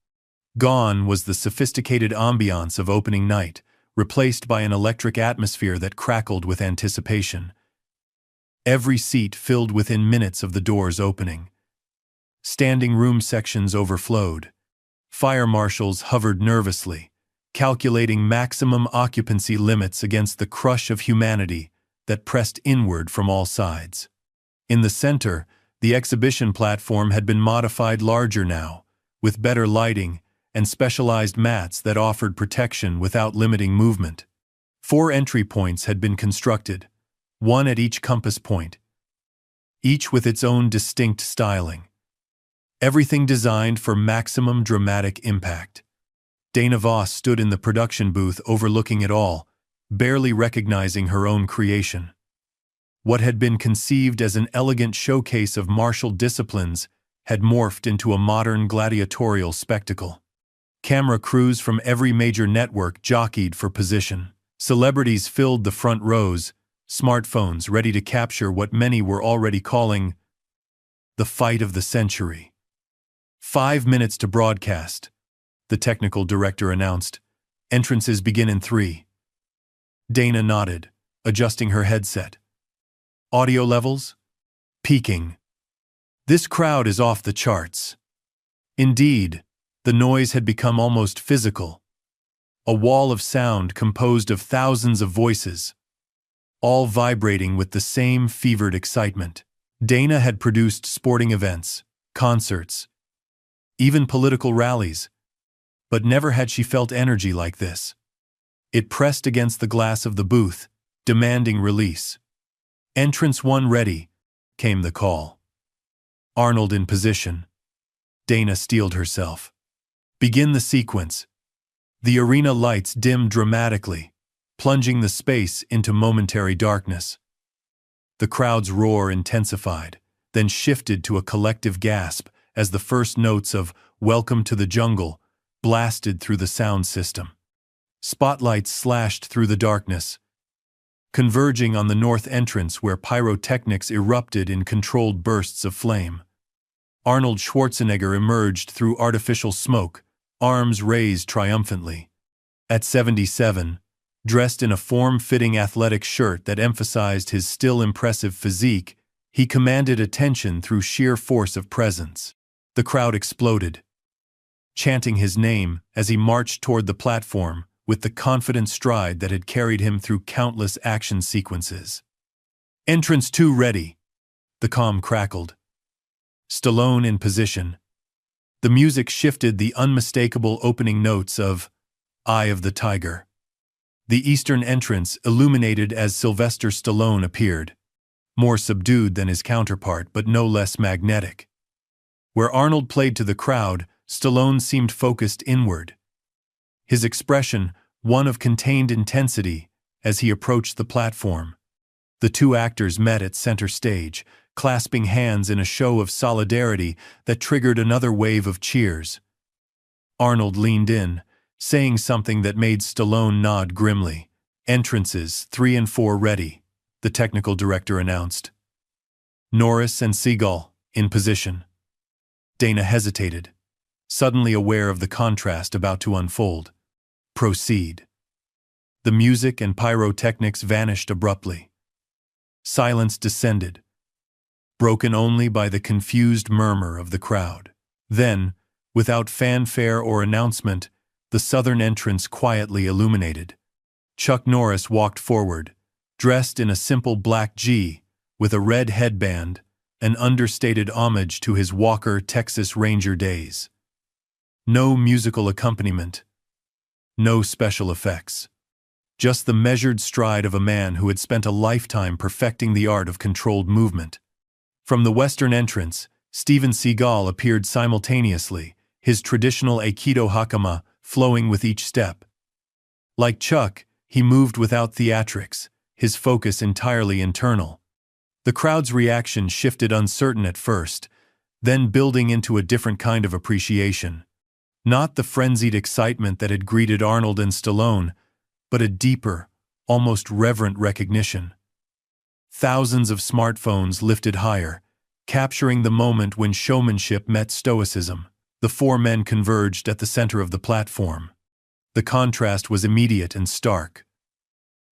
Gone was the sophisticated ambiance of opening night, replaced by an electric atmosphere that crackled with anticipation. Every seat filled within minutes of the doors opening. Standing room sections overflowed. Fire marshals hovered nervously, calculating maximum occupancy limits against the crush of humanity that pressed inward from all sides. In the center, the exhibition platform had been modified larger now, with better lighting and specialized mats that offered protection without limiting movement. 4 entry points had been constructed, one at each compass point, each with its own distinct styling. Everything designed for maximum dramatic impact. Dana Voss stood in the production booth overlooking it all, barely recognizing her own creation. What had been conceived as an elegant showcase of martial disciplines had morphed into a modern gladiatorial spectacle. Camera crews from every major network jockeyed for position. Celebrities filled the front rows, smartphones ready to capture what many were already calling the fight of the century. 5 minutes to broadcast, the technical director announced. Entrances begin in 3. Dana nodded, adjusting her headset. Audio levels? Peaking. This crowd is off the charts. Indeed, the noise had become almost physical. A wall of sound composed of thousands of voices, all vibrating with the same fevered excitement. Dana had produced sporting events, concerts, even political rallies, but never had she felt energy like this. It pressed against the glass of the booth, demanding release. "Entrance 1 ready," came the call. Arnold in position. Dana steeled herself. "Begin the sequence." The arena lights dimmed dramatically, plunging the space into momentary darkness. The crowd's roar intensified, then shifted to a collective gasp as the first notes of "Welcome to the Jungle" blasted through the sound system. Spotlights slashed through the darkness, converging on the north entrance where pyrotechnics erupted in controlled bursts of flame. Arnold Schwarzenegger emerged through artificial smoke, arms raised triumphantly. At 77, dressed in a form-fitting athletic shirt that emphasized his still impressive physique, he commanded attention through sheer force of presence. The crowd exploded, chanting his name as he marched toward the platform with the confident stride that had carried him through countless action sequences. "Entrance 2 ready," the comm crackled. Stallone in position. The music shifted the unmistakable opening notes of Eye of the Tiger. The eastern entrance illuminated as Sylvester Stallone appeared, more subdued than his counterpart but no less magnetic. Where Arnold played to the crowd, Stallone seemed focused inward. His expression, one of contained intensity, as he approached the platform. The 2 actors met at center stage, clasping hands in a show of solidarity that triggered another wave of cheers. Arnold leaned in, saying something that made Stallone nod grimly. "Entrances 3 and 4 ready," the technical director announced. "Norris and Seagal, in position." Dana hesitated, suddenly aware of the contrast about to unfold. "Proceed." The music and pyrotechnics vanished abruptly. Silence descended, broken only by the confused murmur of the crowd. Then, without fanfare or announcement, the southern entrance quietly illuminated. Chuck Norris walked forward, dressed in a simple black G, with a red headband, an understated homage to his Walker Texas Ranger days. No musical accompaniment, no special effects. Just the measured stride of a man who had spent a lifetime perfecting the art of controlled movement. From the western entrance, Steven Seagal appeared simultaneously, his traditional Aikido hakama flowing with each step. Like Chuck, he moved without theatrics, his focus entirely internal. The crowd's reaction shifted, uncertain at first, then building into a different kind of appreciation. Not the frenzied excitement that had greeted Arnold and Stallone, but a deeper, almost reverent recognition. Thousands of smartphones lifted higher, capturing the moment when showmanship met stoicism. The four men converged at the center of the platform. The contrast was immediate and stark.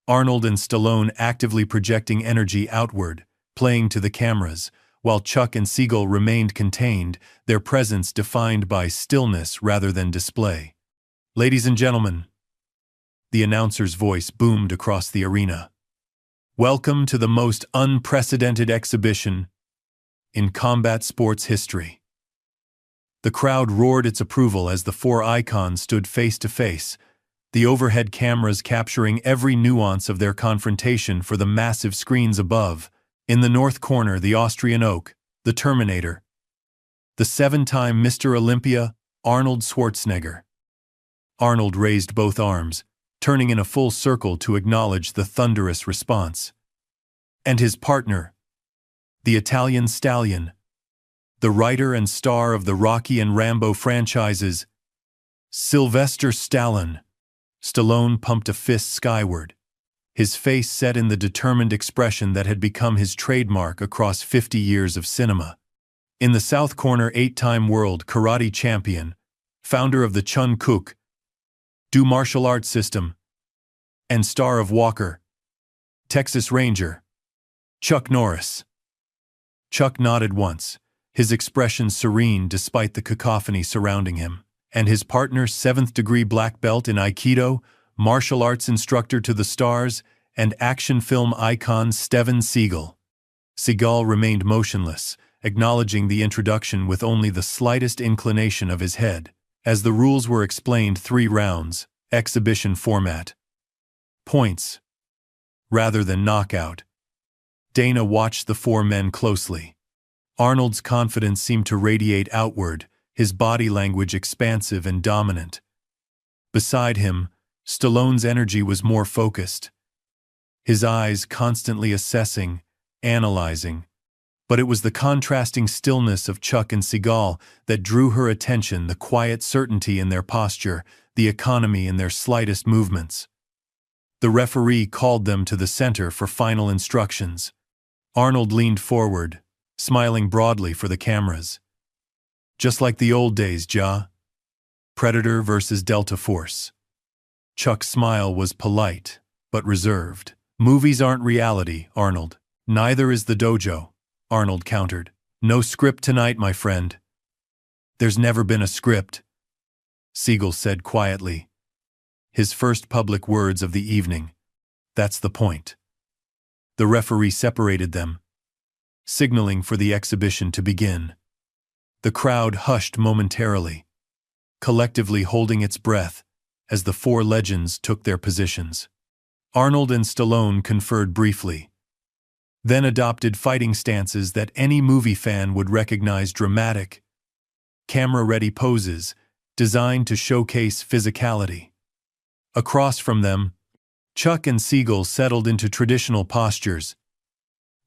Arnold and Stallone actively projecting energy outward, playing to the cameras, while Chuck and Seagal remained contained, their presence defined by stillness rather than display. "Ladies and gentlemen," the announcer's voice boomed across the arena, "welcome to the most unprecedented exhibition in combat sports history." The crowd roared its approval as the four icons stood face to face, the overhead cameras capturing every nuance of their confrontation for the massive screens above. In the north corner, the Austrian Oak, the Terminator. The 7-time Mr. Olympia, Arnold Schwarzenegger. Arnold raised both arms, turning in a full circle to acknowledge the thunderous response. And his partner, the Italian Stallion, the writer and star of the Rocky and Rambo franchises, Sylvester Stallone. Stallone pumped a fist skyward, his face set in the determined expression that had become his trademark across 50 years of cinema. In the south corner, 8-time world karate champion, founder of the Chun Kuk Do martial arts system, and star of Walker Texas Ranger, Chuck Norris. Chuck nodded once, his expression serene despite the cacophony surrounding him, and his partner, 7th-degree black belt in Aikido, martial arts instructor to the stars, and action film icon Steven Seagal. Seagal remained motionless, acknowledging the introduction with only the slightest inclination of his head, as the rules were explained: 3 rounds, exhibition format. Points, rather than knockout. Dana watched the four men closely. Arnold's confidence seemed to radiate outward, his body language expansive and dominant. Beside him, Stallone's energy was more focused, his eyes constantly assessing, analyzing. But it was the contrasting stillness of Chuck and Seagal that drew her attention, the quiet certainty in their posture, the economy in their slightest movements. The referee called them to the center for final instructions. Arnold leaned forward, smiling broadly for the cameras. "Just like the old days, Ja. Predator versus Delta Force." Chuck's smile was polite, but reserved. "Movies aren't reality, Arnold. Neither is the dojo," Arnold countered. "No script tonight, my friend." "There's never been a script," Seagal said quietly. His first public words of the evening. "That's the point." The referee separated them, signaling for the exhibition to begin. The crowd hushed momentarily, collectively holding its breath as the four legends took their positions. Arnold and Stallone conferred briefly, then adopted fighting stances that any movie fan would recognize: dramatic, camera-ready poses designed to showcase physicality. Across from them, Chuck and Seagal settled into traditional postures,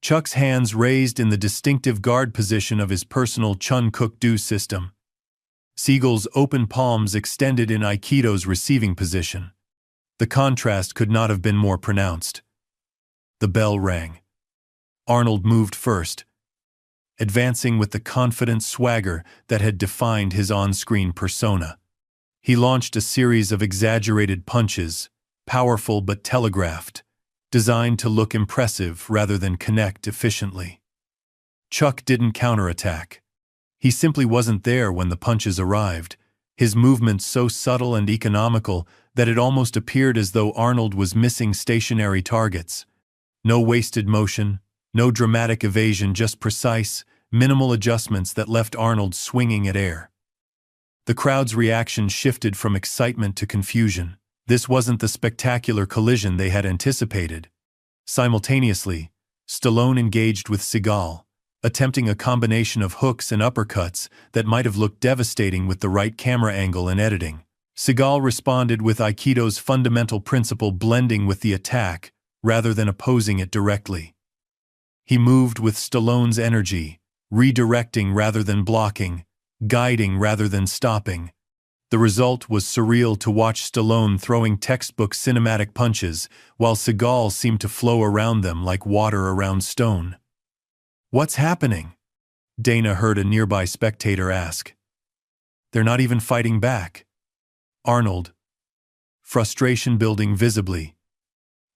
Chuck's hands raised in the distinctive guard position of his personal chun-cook-do system. Seagal's open palms extended in Aikido's receiving position. The contrast could not have been more pronounced. The bell rang. Arnold moved first, advancing with the confident swagger that had defined his on-screen persona. He launched a series of exaggerated punches, powerful but telegraphed, designed to look impressive rather than connect efficiently. Chuck didn't counterattack. He simply wasn't there when the punches arrived, his movements so subtle and economical that it almost appeared as though Arnold was missing stationary targets. No wasted motion, no dramatic evasion, just precise, minimal adjustments that left Arnold swinging at air. The crowd's reaction shifted from excitement to confusion. This wasn't the spectacular collision they had anticipated. Simultaneously, Stallone engaged with Seagal, attempting a combination of hooks and uppercuts that might have looked devastating with the right camera angle and editing. Seagal responded with Aikido's fundamental principle, blending with the attack rather than opposing it directly. He moved with Stallone's energy, redirecting rather than blocking, guiding rather than stopping. The result was surreal to watch Stallone throwing textbook cinematic punches, while Seagal seemed to flow around them like water around stone. "What's happening?" Dana heard a nearby spectator ask. "They're not even fighting back." Arnold, frustration building visibly,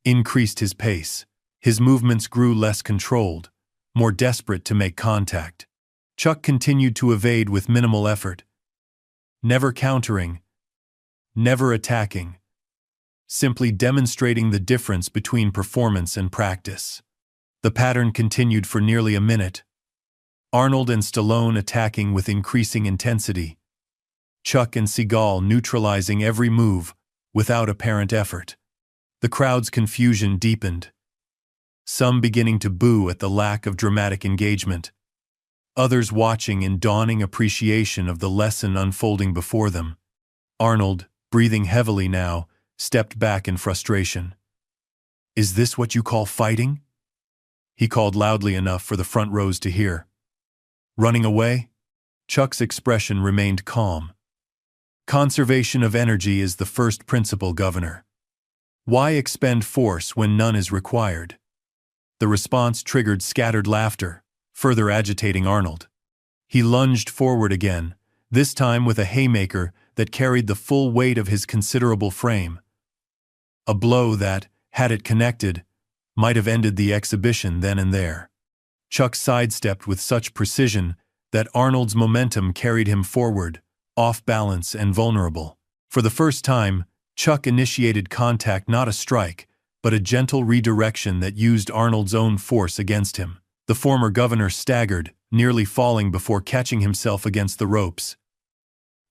increased his pace. His movements grew less controlled, more desperate to make contact. Chuck continued to evade with minimal effort, never countering, never attacking, simply demonstrating the difference between performance and practice. The pattern continued for nearly a minute. Arnold and Stallone attacking with increasing intensity, Chuck and Seagal neutralizing every move without apparent effort. The crowd's confusion deepened, some beginning to boo at the lack of dramatic engagement, others watching in dawning appreciation of the lesson unfolding before them. Arnold, breathing heavily now, stepped back in frustration. "Is this what you call fighting?" he called loudly enough for the front rows to hear. "Running away?" Chuck's expression remained calm. "Conservation of energy is the first principle, Governor. Why expend force when none is required?" The response triggered scattered laughter, further agitating Arnold. He lunged forward again, this time with a haymaker that carried the full weight of his considerable frame. A blow that, had it connected, might have ended the exhibition then and there. Chuck sidestepped with such precision that Arnold's momentum carried him forward, off balance and vulnerable. For the first time, Chuck initiated contact, not a strike, but a gentle redirection that used Arnold's own force against him. The former governor staggered, nearly falling before catching himself against the ropes.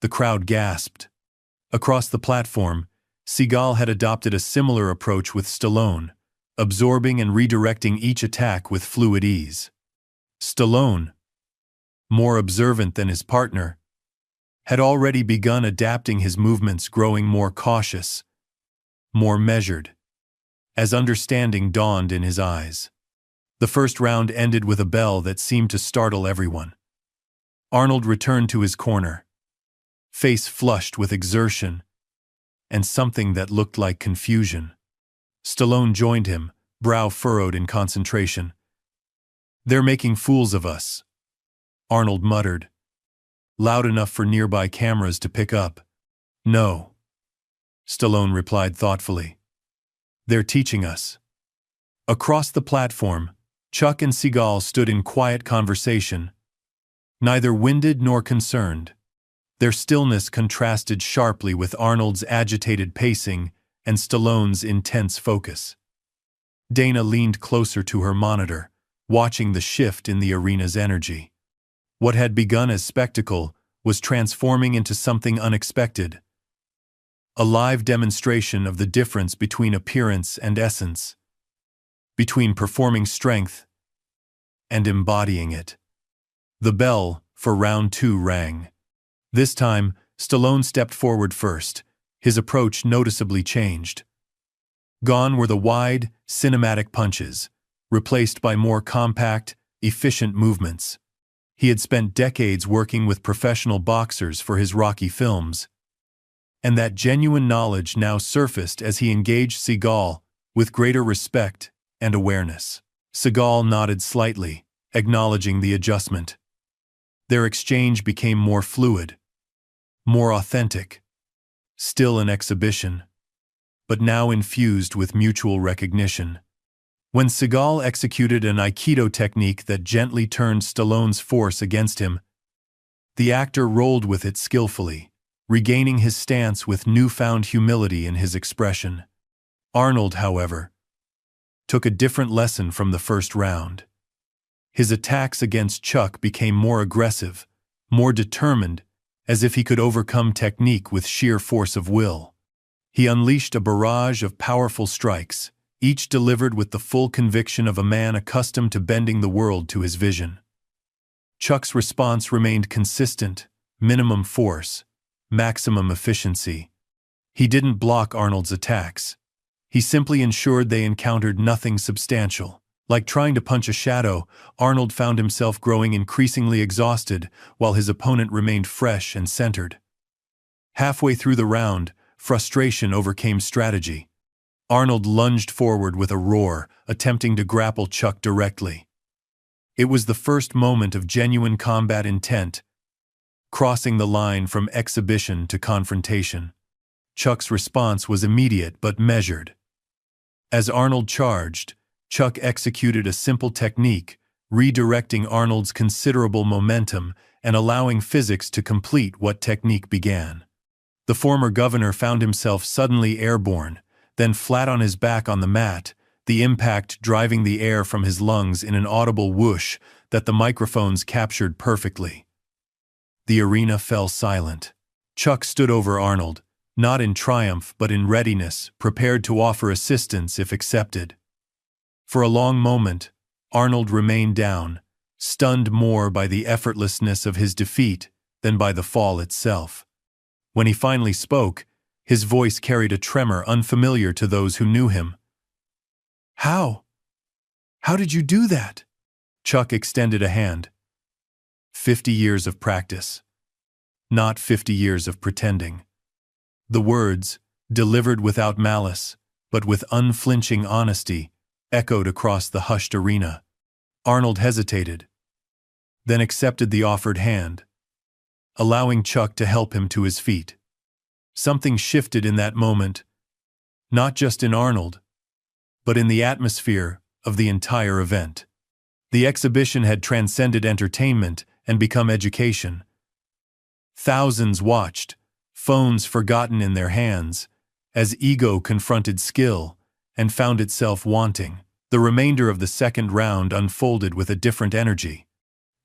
The crowd gasped. Across the platform, Seagal had adopted a similar approach with Stallone, absorbing and redirecting each attack with fluid ease. Stallone, more observant than his partner, had already begun adapting his movements, growing more cautious, more measured, as understanding dawned in his eyes. The first round ended with a bell that seemed to startle everyone. Arnold returned to his corner, face flushed with exertion and something that looked like confusion. Stallone joined him, brow furrowed in concentration. "They're making fools of us," Arnold muttered, loud enough for nearby cameras to pick up. "No," Stallone replied thoughtfully. "They're teaching us." Across the platform, Chuck and Seagal stood in quiet conversation, neither winded nor concerned. Their stillness contrasted sharply with Arnold's agitated pacing and Stallone's intense focus. Dana leaned closer to her monitor, watching the shift in the arena's energy. What had begun as spectacle was transforming into something unexpected. A live demonstration of the difference between appearance and essence, between performing strength and embodying it. The bell for round 2 rang. This time, Stallone stepped forward first, his approach noticeably changed. Gone were the wide, cinematic punches, replaced by more compact, efficient movements. He had spent decades working with professional boxers for his Rocky films, and that genuine knowledge now surfaced as he engaged Seagal with greater respect and awareness. Seagal nodded slightly, acknowledging the adjustment. Their exchange became more fluid, more authentic, still an exhibition, but now infused with mutual recognition. When Seagal executed an Aikido technique that gently turned Stallone's force against him, the actor rolled with it skillfully, regaining his stance with newfound humility in his expression. Arnold, however, took a different lesson from the first round. His attacks against Chuck became more aggressive, more determined, as if he could overcome technique with sheer force of will. He unleashed a barrage of powerful strikes, each delivered with the full conviction of a man accustomed to bending the world to his vision. Chuck's response remained consistent: minimum force, maximum efficiency. He didn't block Arnold's attacks. He simply ensured they encountered nothing substantial. Like trying to punch a shadow, Arnold found himself growing increasingly exhausted, while his opponent remained fresh and centered. Halfway through the round, frustration overcame strategy. Arnold lunged forward with a roar, attempting to grapple Chuck directly. It was the first moment of genuine combat intent, crossing the line from exhibition to confrontation. Chuck's response was immediate but measured. As Arnold charged, Chuck executed a simple technique, redirecting Arnold's considerable momentum and allowing physics to complete what technique began. The former governor found himself suddenly airborne, then flat on his back on the mat, the impact driving the air from his lungs in an audible whoosh that the microphones captured perfectly. The arena fell silent. Chuck stood over Arnold, not in triumph but in readiness, prepared to offer assistance if accepted. For a long moment, Arnold remained down, stunned more by the effortlessness of his defeat than by the fall itself. When he finally spoke, his voice carried a tremor unfamiliar to those who knew him. "How? How did you do that?" Chuck extended a hand. 50 years of practice. Not 50 years of pretending. The words, delivered without malice, but with unflinching honesty, echoed across the hushed arena. Arnold hesitated, then accepted the offered hand, allowing Chuck to help him to his feet. Something shifted in that moment, not just in Arnold, but in the atmosphere of the entire event. The exhibition had transcended entertainment and become education. Thousands watched, phones forgotten in their hands, as ego confronted skill and found itself wanting. The remainder of the second round unfolded with a different energy.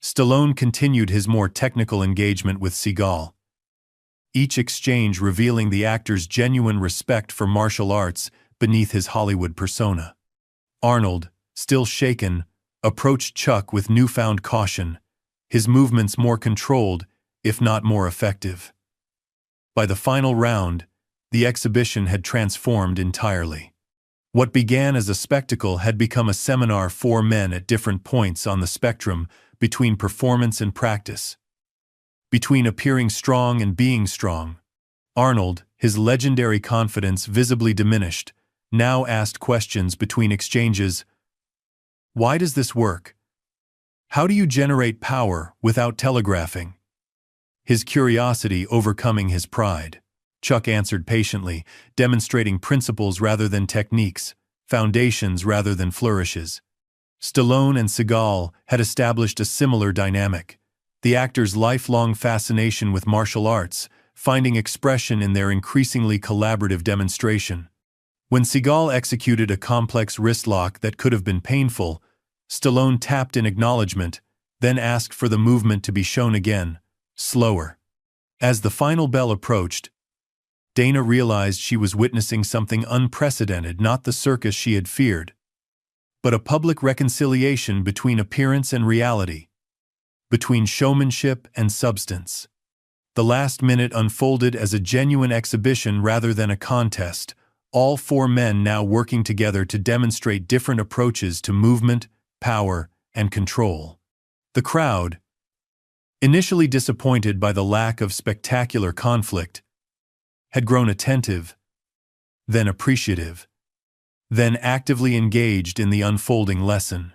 Stallone continued his more technical engagement with Seagal, each exchange revealing the actor's genuine respect for martial arts beneath his Hollywood persona. Arnold, still shaken, approached Chuck with newfound caution, his movements more controlled, if not more effective. By the final round, the exhibition had transformed entirely. What began as a spectacle had become a seminar for men at different points on the spectrum between performance and practice, between appearing strong and being strong. Arnold, his legendary confidence visibly diminished, now asked questions between exchanges. "Why does this work? How do you generate power without telegraphing?" His curiosity overcoming his pride. Chuck answered patiently, demonstrating principles rather than techniques, foundations rather than flourishes. Stallone and Seagal had established a similar dynamic, the actors' lifelong fascination with martial arts, finding expression in their increasingly collaborative demonstration. When Seagal executed a complex wrist lock that could have been painful, Stallone tapped in acknowledgement, then asked for the movement to be shown again, slower. As the final bell approached, Dana realized she was witnessing something unprecedented, not the circus she had feared, but a public reconciliation between appearance and reality, between showmanship and substance. The last minute unfolded as a genuine exhibition rather than a contest, all four men now working together to demonstrate different approaches to movement, power, and control. The crowd, initially disappointed by the lack of spectacular conflict, had grown attentive, then appreciative, then actively engaged in the unfolding lesson.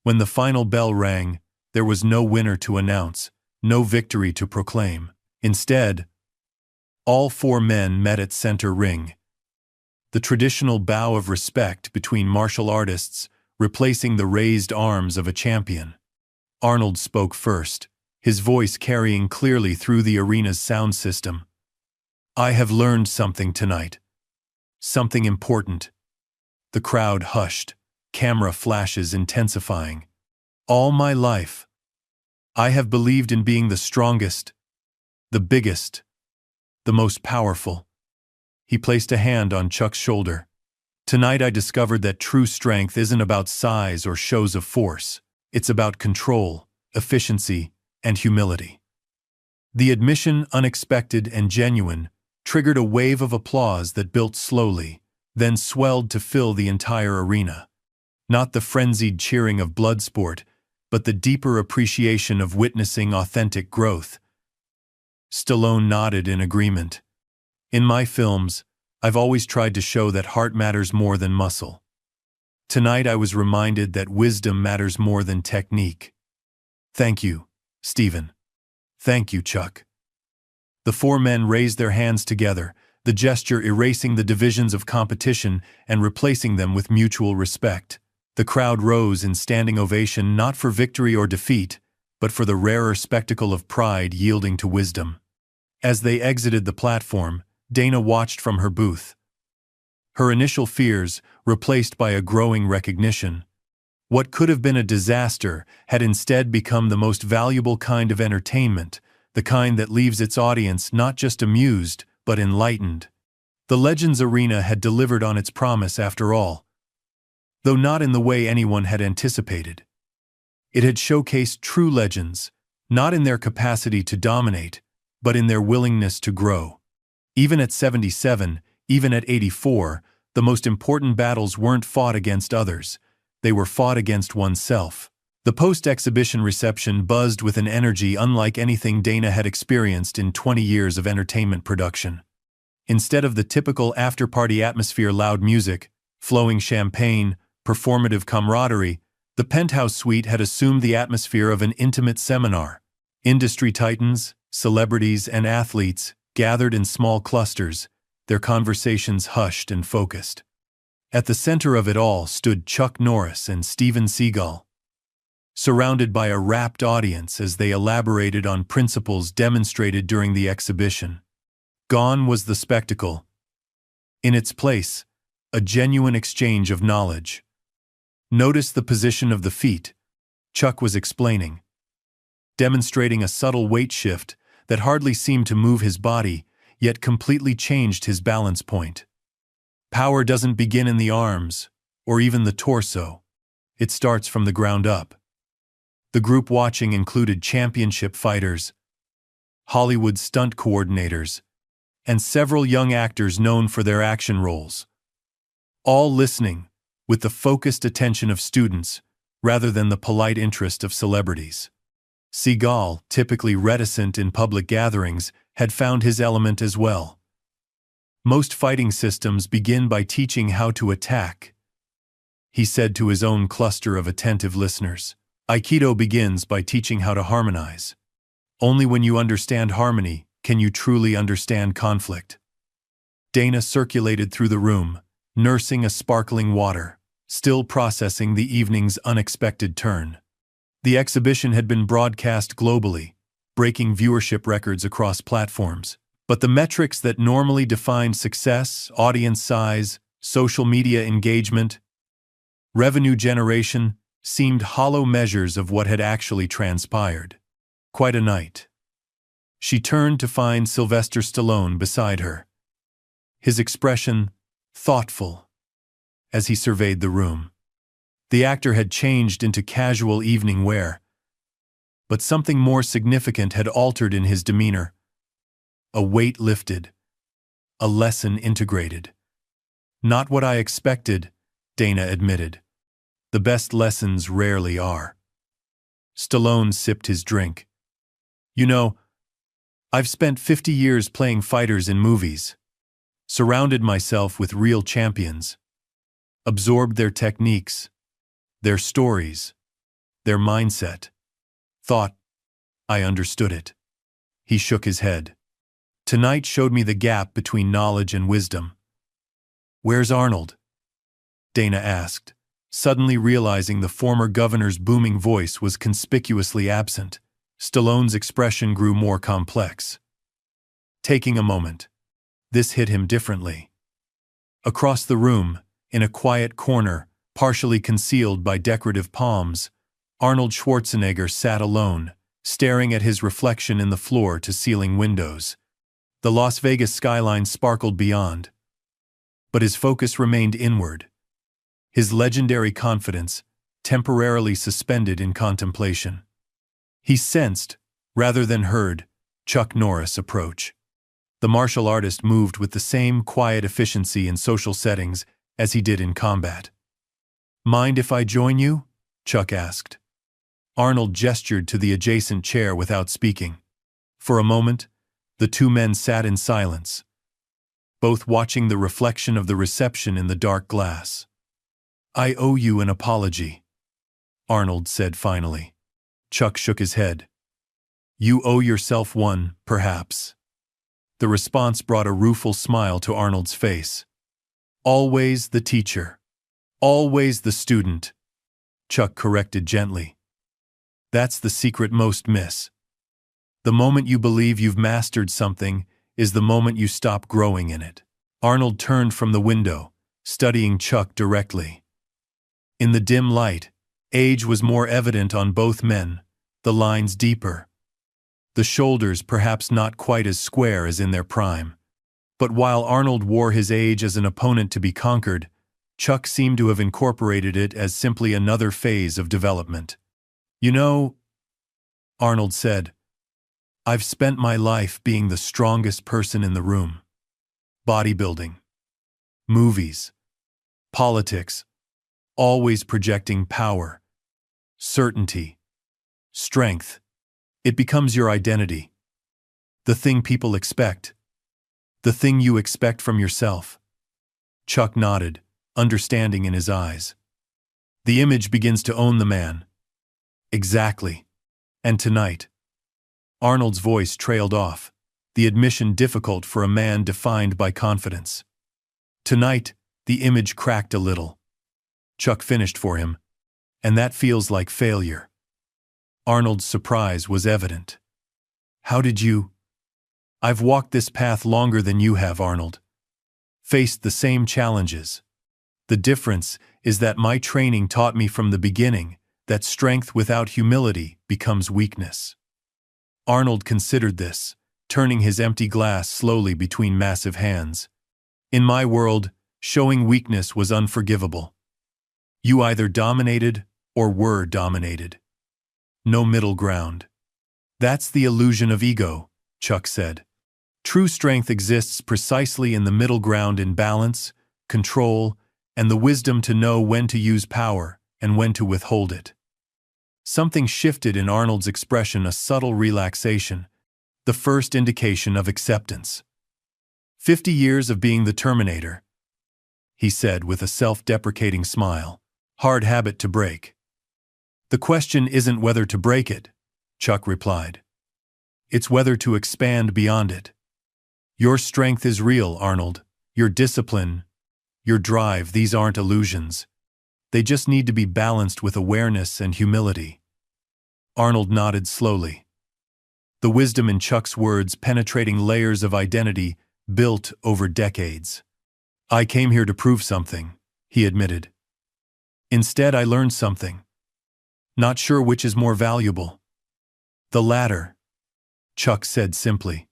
When the final bell rang, there was no winner to announce, no victory to proclaim. Instead, all four men met at center ring, the traditional bow of respect between martial artists replacing the raised arms of a champion. Arnold spoke first, his voice carrying clearly through the arena's sound system. "I have learned something tonight. Something important." The crowd hushed, camera flashes intensifying. "All my life, I have believed in being the strongest, the biggest, the most powerful." He placed a hand on Chuck's shoulder. "Tonight I discovered that true strength isn't about size or shows of force. It's about control, efficiency, and humility." The admission, unexpected and genuine, triggered a wave of applause that built slowly, then swelled to fill the entire arena. Not the frenzied cheering of bloodsport, but the deeper appreciation of witnessing authentic growth. Stallone nodded in agreement. "In my films, I've always tried to show that heart matters more than muscle. Tonight I was reminded that wisdom matters more than technique." "Thank you, Stephen. Thank you, Chuck." The four men raised their hands together, the gesture erasing the divisions of competition and replacing them with mutual respect. The crowd rose in standing ovation not for victory or defeat, but for the rarer spectacle of pride yielding to wisdom. As they exited the platform, Dana watched from her booth. Her initial fears, replaced by a growing recognition. What could have been a disaster had instead become the most valuable kind of entertainment, the kind that leaves its audience not just amused, but enlightened. The Legends Arena had delivered on its promise after all, though not in the way anyone had anticipated. It had showcased true legends, not in their capacity to dominate, but in their willingness to grow. Even at 77, even at 84, the most important battles weren't fought against others, they were fought against oneself. The post-exhibition reception buzzed with an energy unlike anything Dana had experienced in 20 years of entertainment production. Instead of the typical after-party atmosphere, loud music, flowing champagne, performative camaraderie, the penthouse suite had assumed the atmosphere of an intimate seminar. Industry titans, celebrities, and athletes gathered in small clusters, their conversations hushed and focused. At the center of it all stood Chuck Norris and Seagal, surrounded by a rapt audience as they elaborated on principles demonstrated during the exhibition. Gone was the spectacle. In its place, a genuine exchange of knowledge. "Notice the position of the feet," Chuck was explaining, demonstrating a subtle weight shift that hardly seemed to move his body, yet completely changed his balance point. "Power doesn't begin in the arms, or even the torso. It starts from the ground up." The group watching included championship fighters, Hollywood stunt coordinators, and several young actors known for their action roles. All listening, with the focused attention of students, rather than the polite interest of celebrities. Seagal, typically reticent in public gatherings, had found his element as well. "Most fighting systems begin by teaching how to attack," he said to his own cluster of attentive listeners. "Aikido begins by teaching how to harmonize. Only when you understand harmony can you truly understand conflict." Dana circulated through the room, nursing a sparkling water, still processing the evening's unexpected turn. The exhibition had been broadcast globally, breaking viewership records across platforms. But the metrics that normally define success, audience size, social media engagement, revenue generation, seemed hollow measures of what had actually transpired. Quite a night. She turned to find Sylvester Stallone beside her. His expression thoughtful as he surveyed the room. The actor had changed into casual evening wear, but something more significant had altered in his demeanor. A weight lifted, a lesson integrated. Not what I expected, Dana admitted. The best lessons rarely are. Stallone sipped his drink. You know, I've spent 50 years playing fighters in movies. Surrounded myself with real champions. Absorbed their techniques, their stories, their mindset. Thought I understood it. He shook his head. Tonight showed me the gap between knowledge and wisdom. Where's Arnold? Dana asked, suddenly realizing the former governor's booming voice was conspicuously absent. Stallone's expression grew more complex. Taking a moment. This hit him differently. Across the room, in a quiet corner, partially concealed by decorative palms, Arnold Schwarzenegger sat alone, staring at his reflection in the floor-to-ceiling windows. The Las Vegas skyline sparkled beyond. But his focus remained inward. His legendary confidence, temporarily suspended in contemplation. He sensed, rather than heard, Chuck Norris approach. The martial artist moved with the same quiet efficiency in social settings as he did in combat. Mind if I join you? Chuck asked. Arnold gestured to the adjacent chair without speaking. For a moment, the two men sat in silence, both watching the reflection of the reception in the dark glass. I owe you an apology, Arnold said finally. Chuck shook his head. You owe yourself one, perhaps. The response brought a rueful smile to Arnold's face. Always the teacher. Always the student. Chuck corrected gently. That's the secret most miss. The moment you believe you've mastered something is the moment you stop growing in it. Arnold turned from the window, studying Chuck directly. In the dim light, age was more evident on both men, the lines deeper. The shoulders perhaps not quite as square as in their prime. But while Arnold wore his age as an opponent to be conquered, Chuck seemed to have incorporated it as simply another phase of development. You know, Arnold said, I've spent my life being the strongest person in the room. Bodybuilding, movies, politics, always projecting power, certainty, strength. It becomes your identity. The thing people expect. The thing you expect from yourself. Chuck nodded, understanding in his eyes. The image begins to own the man. Exactly. And tonight. Arnold's voice trailed off, the admission difficult for a man defined by confidence. Tonight, the image cracked a little. Chuck finished for him, and that feels like failure. Arnold's surprise was evident. How did you? I've walked this path longer than you have, Arnold. Faced the same challenges. The difference is that my training taught me from the beginning that strength without humility becomes weakness. Arnold considered this, turning his empty glass slowly between massive hands. In my world, showing weakness was unforgivable. You either dominated or were dominated. No middle ground. That's the illusion of ego, Chuck said. True strength exists precisely in the middle ground in balance, control, and the wisdom to know when to use power and when to withhold it. Something shifted in Arnold's expression, a subtle relaxation, the first indication of acceptance. 50 years of being the Terminator, he said with a self-deprecating smile. Hard habit to break. The question isn't whether to break it, Chuck replied. It's whether to expand beyond it. Your strength is real, Arnold. Your discipline, your drive, these aren't illusions. They just need to be balanced with awareness and humility. Arnold nodded slowly. The wisdom in Chuck's words penetrating layers of identity built over decades. I came here to prove something, he admitted. Instead, I learned something. Not sure which is more valuable. The latter, Chuck said simply.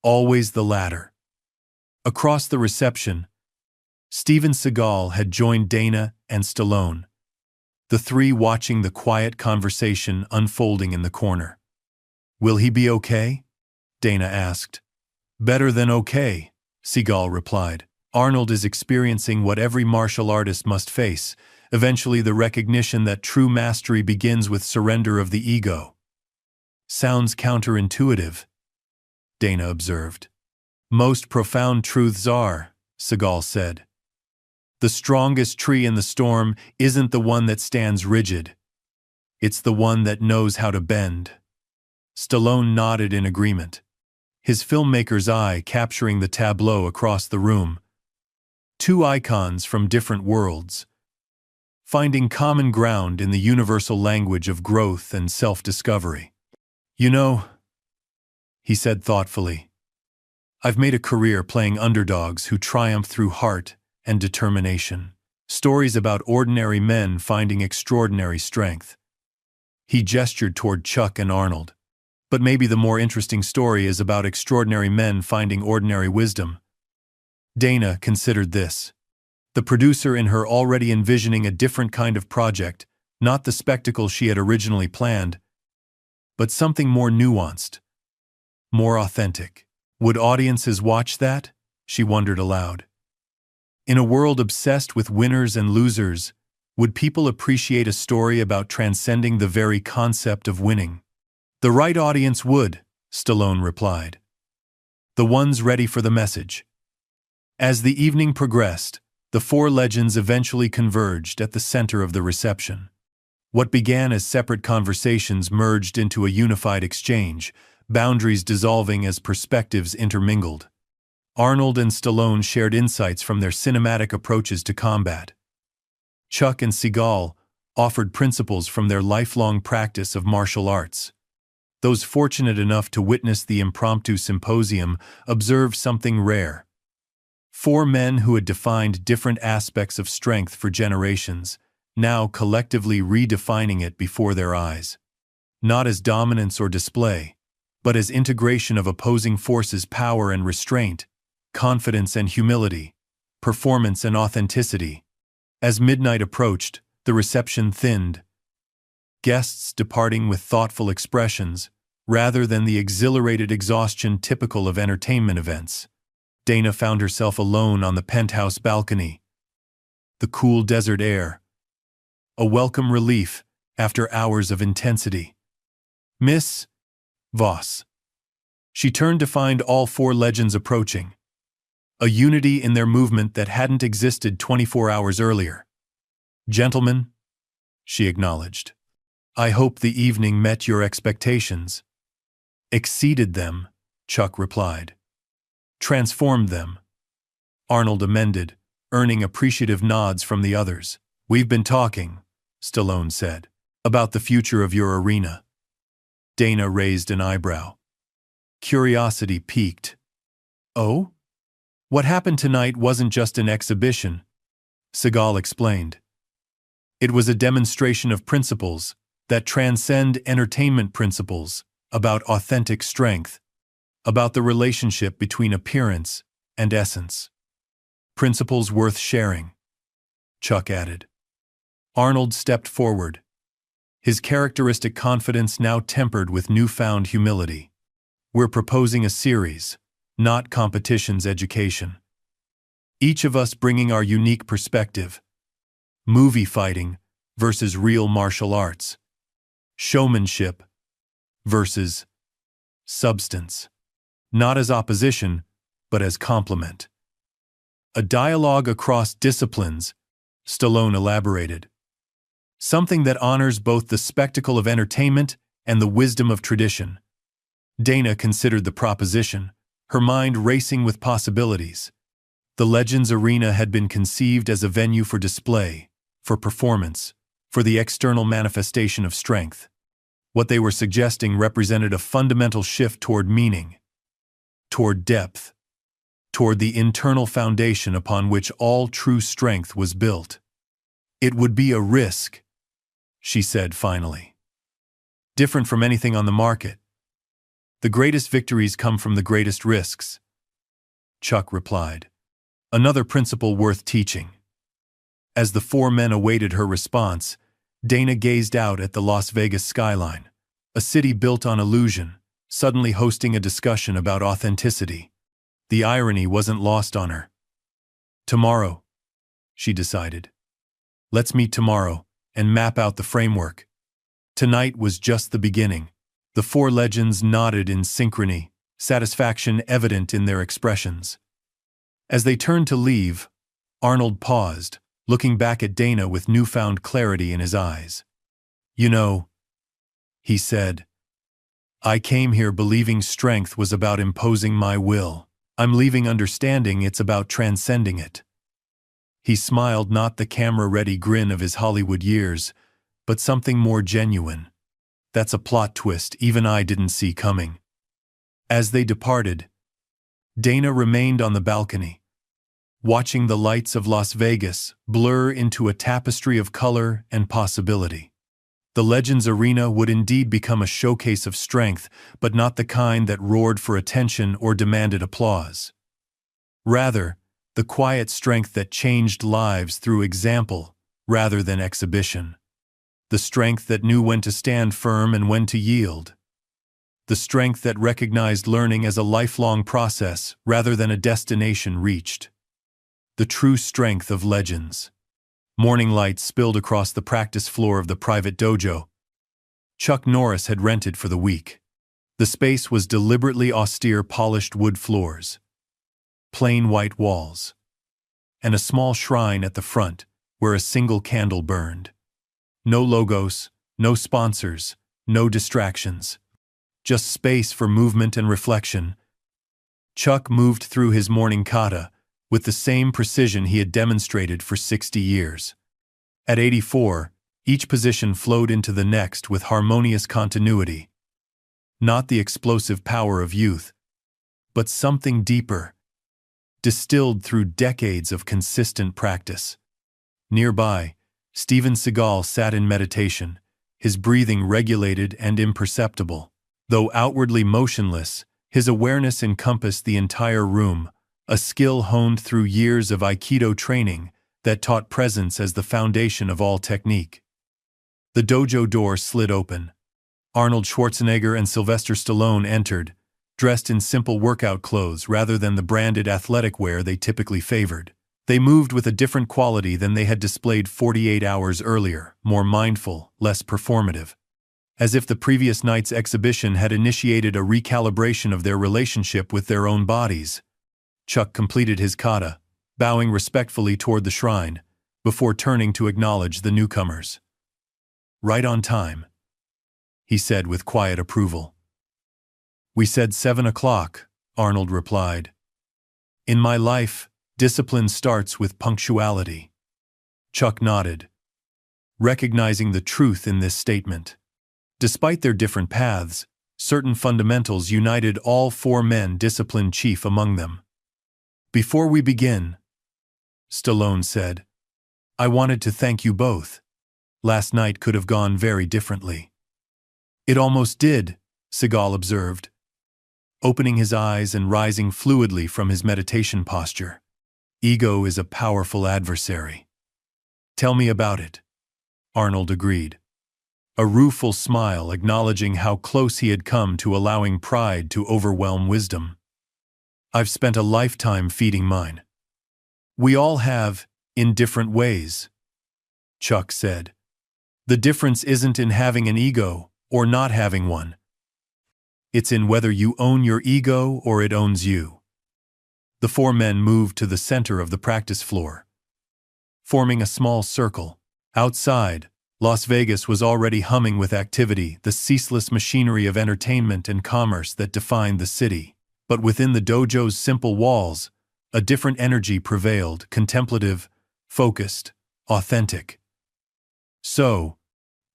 Always the latter. Across the reception, Steven Seagal had joined Dana and Stallone, the three watching the quiet conversation unfolding in the corner. Will he be okay? Dana asked. Better than okay, Seagal replied. Arnold is experiencing what every martial artist must face, eventually the recognition that true mastery begins with surrender of the ego. Sounds counterintuitive, Dana observed. Most profound truths are, Seagal said. The strongest tree in the storm isn't the one that stands rigid. It's the one that knows how to bend. Stallone nodded in agreement, his filmmaker's eye capturing the tableau across the room. Two icons from different worlds, finding common ground in the universal language of growth and self-discovery. You know, he said thoughtfully, I've made a career playing underdogs who triumph through heart and determination. Stories about ordinary men finding extraordinary strength. He gestured toward Chuck and Arnold. But maybe the more interesting story is about extraordinary men finding ordinary wisdom. Dana considered this. The producer in her already envisioning a different kind of project, not the spectacle she had originally planned, but something more nuanced, more authentic. Would audiences watch that? She wondered aloud. In a world obsessed with winners and losers, would people appreciate a story about transcending the very concept of winning? The right audience would, Stallone replied. The ones ready for the message. As the evening progressed, the four legends eventually converged at the center of the reception. What began as separate conversations merged into a unified exchange, boundaries dissolving as perspectives intermingled. Arnold and Stallone shared insights from their cinematic approaches to combat. Chuck and Seagal offered principles from their lifelong practice of martial arts. Those fortunate enough to witness the impromptu symposium observed something rare. Four men who had defined different aspects of strength for generations, now collectively redefining it before their eyes. Not as dominance or display, but as integration of opposing forces' power and restraint, confidence and humility, performance and authenticity. As midnight approached, the reception thinned. Guests departing with thoughtful expressions, rather than the exhilarated exhaustion typical of entertainment events. Dana found herself alone on the penthouse balcony. The cool desert air. A welcome relief after hours of intensity. Miss Voss. She turned to find all four legends approaching. A unity in their movement that hadn't existed 24 hours earlier. Gentlemen, she acknowledged. I hope the evening met your expectations. Exceeded them, Chuck replied. Transformed them, Arnold amended, earning appreciative nods from the others. We've been talking, Stallone said, about the future of your arena. Dana raised an eyebrow. Curiosity piqued. Oh? What happened tonight wasn't just an exhibition, Seagal explained. It was a demonstration of principles that transcend entertainment principles, about authentic strength, about the relationship between appearance and essence. Principles worth sharing, Chuck added. Arnold stepped forward, his characteristic confidence now tempered with newfound humility. We're proposing a series, not competitions education. Each of us bringing our unique perspective. Movie fighting versus real martial arts. Showmanship versus substance. Not as opposition, but as complement. A dialogue across disciplines, Stallone elaborated. Something that honors both the spectacle of entertainment and the wisdom of tradition. Dana considered the proposition, her mind racing with possibilities. The Legends Arena had been conceived as a venue for display, for performance, for the external manifestation of strength. What they were suggesting represented a fundamental shift toward meaning, toward depth, toward the internal foundation upon which all true strength was built. It would be a risk, she said finally. Different from anything on the market. The greatest victories come from the greatest risks, Chuck replied. Another principle worth teaching. As the four men awaited her response, Dana gazed out at the Las Vegas skyline, a city built on illusion, suddenly hosting a discussion about authenticity. The irony wasn't lost on her. Tomorrow, she decided. Let's meet tomorrow and map out the framework. Tonight was just the beginning. The four legends nodded in synchrony, satisfaction evident in their expressions. As they turned to leave, Arnold paused, looking back at Dana with newfound clarity in his eyes. You know, he said, I came here believing strength was about imposing my will. I'm leaving understanding it's about transcending it. He smiled, not the camera-ready grin of his Hollywood years, but something more genuine. That's a plot twist even I didn't see coming. As they departed, Dana remained on the balcony, watching the lights of Las Vegas blur into a tapestry of color and possibility. The Legends Arena would indeed become a showcase of strength, but not the kind that roared for attention or demanded applause. Rather, the quiet strength that changed lives through example rather than exhibition. The strength that knew when to stand firm and when to yield. The strength that recognized learning as a lifelong process rather than a destination reached. The true strength of legends. Morning light spilled across the practice floor of the private dojo Chuck Norris had rented for the week. The space was deliberately austere, polished wood floors, plain white walls, and a small shrine at the front where a single candle burned. No logos, no sponsors, no distractions. Just space for movement and reflection. Chuck moved through his morning kata with the same precision he had demonstrated for 60 years. At 84, each position flowed into the next with harmonious continuity. Not the explosive power of youth, but something deeper, distilled through decades of consistent practice. Nearby, Steven Seagal sat in meditation, his breathing regulated and imperceptible. Though outwardly motionless, his awareness encompassed the entire room, a skill honed through years of Aikido training that taught presence as the foundation of all technique. The dojo door slid open. Arnold Schwarzenegger and Sylvester Stallone entered, dressed in simple workout clothes rather than the branded athletic wear they typically favored. They moved with a different quality than they had displayed 48 hours earlier, more mindful, less performative. As if the previous night's exhibition had initiated a recalibration of their relationship with their own bodies. Chuck completed his kata, bowing respectfully toward the shrine, before turning to acknowledge the newcomers. Right on time, he said with quiet approval. We said 7 o'clock, Arnold replied. In my life, discipline starts with punctuality. Chuck nodded, recognizing the truth in this statement. Despite their different paths, certain fundamentals united all four men, discipline chief among them. Before we begin, Stallone said, I wanted to thank you both. Last night could have gone very differently. It almost did, Seagal observed, opening his eyes and rising fluidly from his meditation posture. Ego is a powerful adversary. Tell me about it, Arnold agreed. A rueful smile acknowledging how close he had come to allowing pride to overwhelm wisdom. I've spent a lifetime feeding mine. We all have, in different ways, Chuck said. The difference isn't in having an ego or not having one. It's in whether you own your ego or it owns you. The four men moved to the center of the practice floor, forming a small circle. Outside, Las Vegas was already humming with activity, the ceaseless machinery of entertainment and commerce that defined the city. But within the dojo's simple walls, a different energy prevailed, contemplative, focused, authentic. So,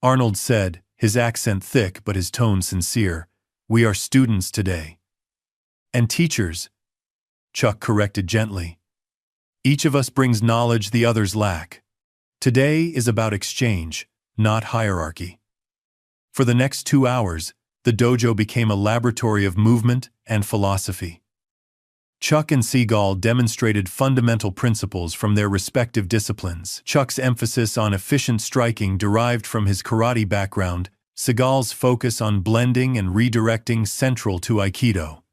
Arnold said, his accent thick but his tone sincere, we are students today. And teachers, Chuck corrected gently. Each of us brings knowledge the others lack. Today is about exchange, not hierarchy. For the next 2 hours, the dojo became a laboratory of movement and philosophy. Chuck and Seagal demonstrated fundamental principles from their respective disciplines. Chuck's emphasis on efficient striking derived from his karate background, Seagal's focus on blending and redirecting central to Aikido.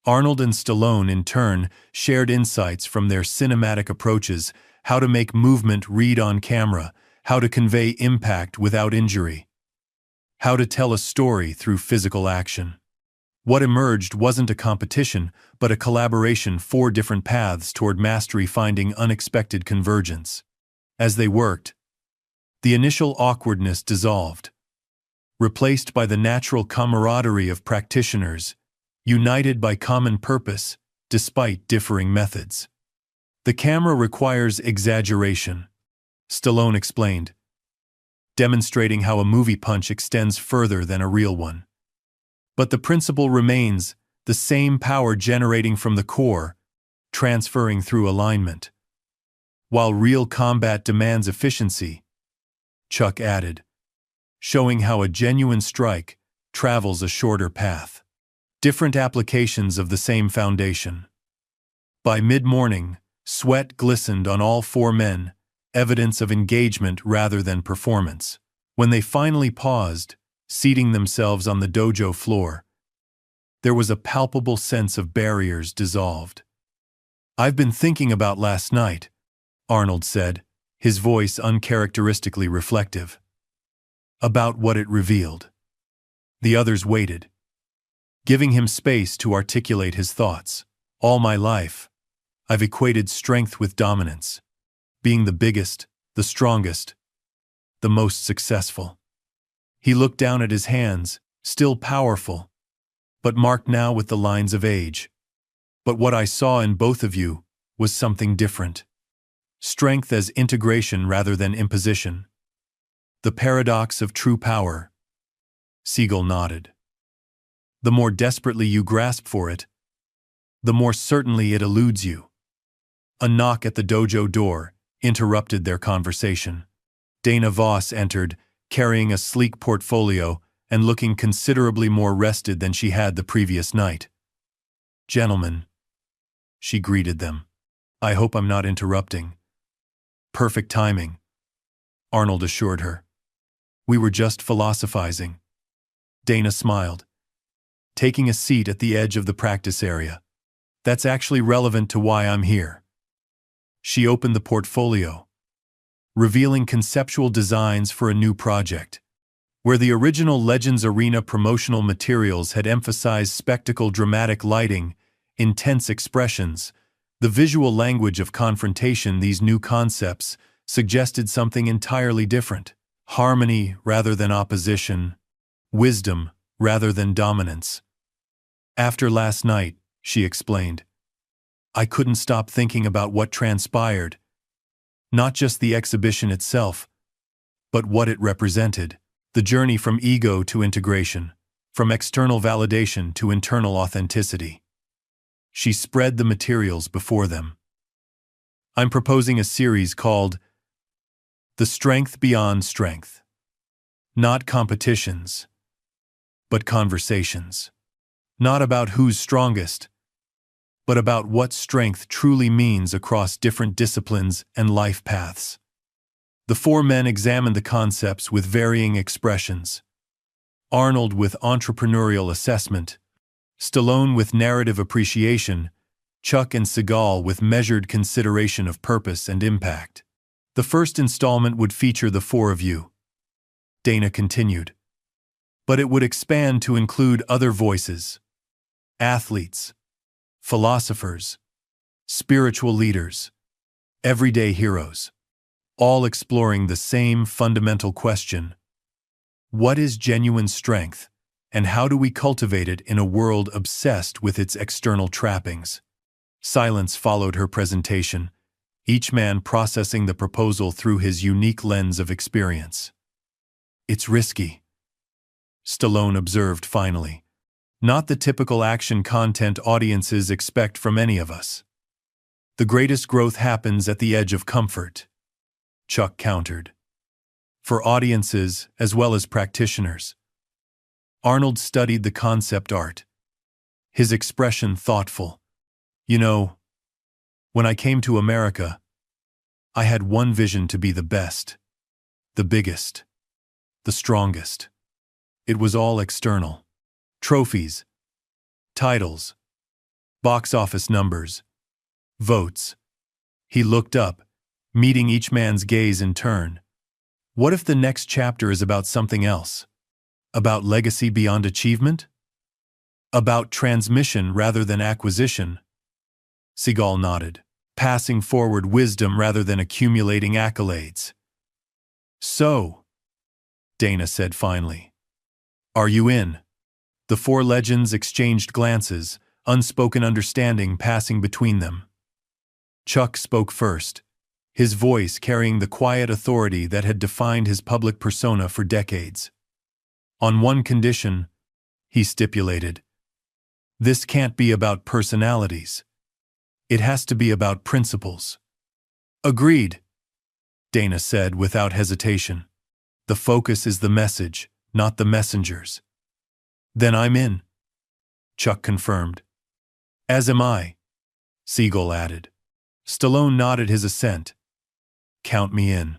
Arnold and Stallone, in turn, shared insights from their cinematic approaches: how to make movement read on camera, how to convey impact without injury, how to tell a story through physical action. What emerged wasn't a competition, but a collaboration, 4 different paths toward mastery finding unexpected convergence. As they worked, the initial awkwardness dissolved, replaced by the natural camaraderie of practitioners, united by common purpose, despite differing methods. The camera requires exaggeration, Stallone explained, demonstrating how a movie punch extends further than a real one. But the principle remains, the same power generating from the core, transferring through alignment. While real combat demands efficiency, Chuck added, showing how a genuine strike travels a shorter path. Different applications of the same foundation. By mid-morning, sweat glistened on all 4 men, evidence of engagement rather than performance. When they finally paused, seating themselves on the dojo floor, there was a palpable sense of barriers dissolved. "I've been thinking about last night," Arnold said, his voice uncharacteristically reflective. "About what it revealed." The others waited, giving him space to articulate his thoughts. "All my life, I've equated strength with dominance, being the biggest, the strongest, the most successful." He looked down at his hands, still powerful, but marked now with the lines of age. "But what I saw in both of you was something different. Strength as integration rather than imposition. The paradox of true power." Seagal nodded. "The more desperately you grasp for it, the more certainly it eludes you." A knock at the dojo door interrupted their conversation. Dana Voss entered, carrying a sleek portfolio and looking considerably more rested than she had the previous night. "Gentlemen," she greeted them, "I hope I'm not interrupting." "Perfect timing," Arnold assured her. "We were just philosophizing." Dana smiled, taking a seat at the edge of the practice area. "That's actually relevant to why I'm here." She opened the portfolio, revealing conceptual designs for a new project. Where the original Legends Arena promotional materials had emphasized spectacle, dramatic lighting, intense expressions, the visual language of confrontation, these new concepts suggested something entirely different. Harmony rather than opposition, wisdom rather than dominance. "After last night," she explained, "I couldn't stop thinking about what transpired. Not just the exhibition itself, but what it represented. The journey from ego to integration, from external validation to internal authenticity." She spread the materials before them. "I'm proposing a series called The Strength Beyond Strength. Not competitions, but conversations. Not about who's strongest, but about what strength truly means across different disciplines and life paths." The 4 men examined the concepts with varying expressions. Arnold with entrepreneurial assessment, Stallone with narrative appreciation, Chuck and Seagal with measured consideration of purpose and impact. "The first installment would feature the 4 of you," Dana continued. "But it would expand to include other voices. Athletes, philosophers, spiritual leaders, everyday heroes. All exploring the same fundamental question: what is genuine strength, and how do we cultivate it in a world obsessed with its external trappings?" Silence followed her presentation, each man processing the proposal through his unique lens of experience. "It's risky," Stallone observed finally. "Not the typical action content audiences expect from any of us. The greatest growth happens at the edge of comfort," Chuck countered. "For audiences as well as practitioners." Arnold studied the concept art, his expression thoughtful. "You know, when I came to America, I had one vision: to be the best, the biggest, the strongest. It was all external. Trophies, titles, box office numbers, votes. He looked up, meeting each man's gaze in turn. What if the next chapter is about something else? About legacy beyond achievement? About transmission rather than acquisition? Seagal nodded, passing forward wisdom rather than accumulating accolades. So, Dana said finally, are you in? The four legends exchanged glances, unspoken understanding passing between them. Chuck spoke first, his voice carrying the quiet authority that had defined his public persona for decades. On one condition, he stipulated, this can't be about personalities. It has to be about principles. Agreed, Dana said without hesitation. The focus is the message, not the messengers. Then I'm in, Chuck confirmed. As am I, Seagal added. Stallone nodded his assent. Count me in.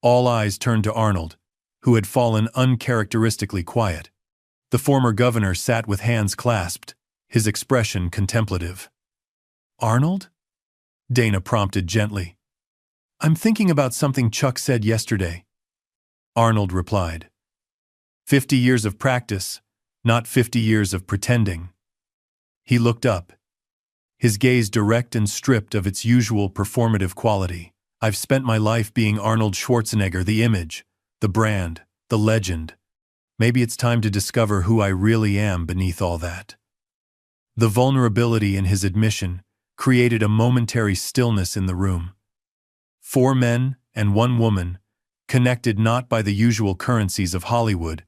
All eyes turned to Arnold, who had fallen uncharacteristically quiet. The former governor sat with hands clasped, his expression contemplative. Arnold? Dana prompted gently. I'm thinking about something Chuck said yesterday. Arnold replied. 50 years of practice, not 50 years of pretending. He looked up, his gaze direct and stripped of its usual performative quality. I've spent my life being Arnold Schwarzenegger, the image, the brand, the legend. Maybe it's time to discover who I really am beneath all that. The vulnerability in his admission created a momentary stillness in the room. 4 men and 1 woman, connected not by the usual currencies of Hollywood,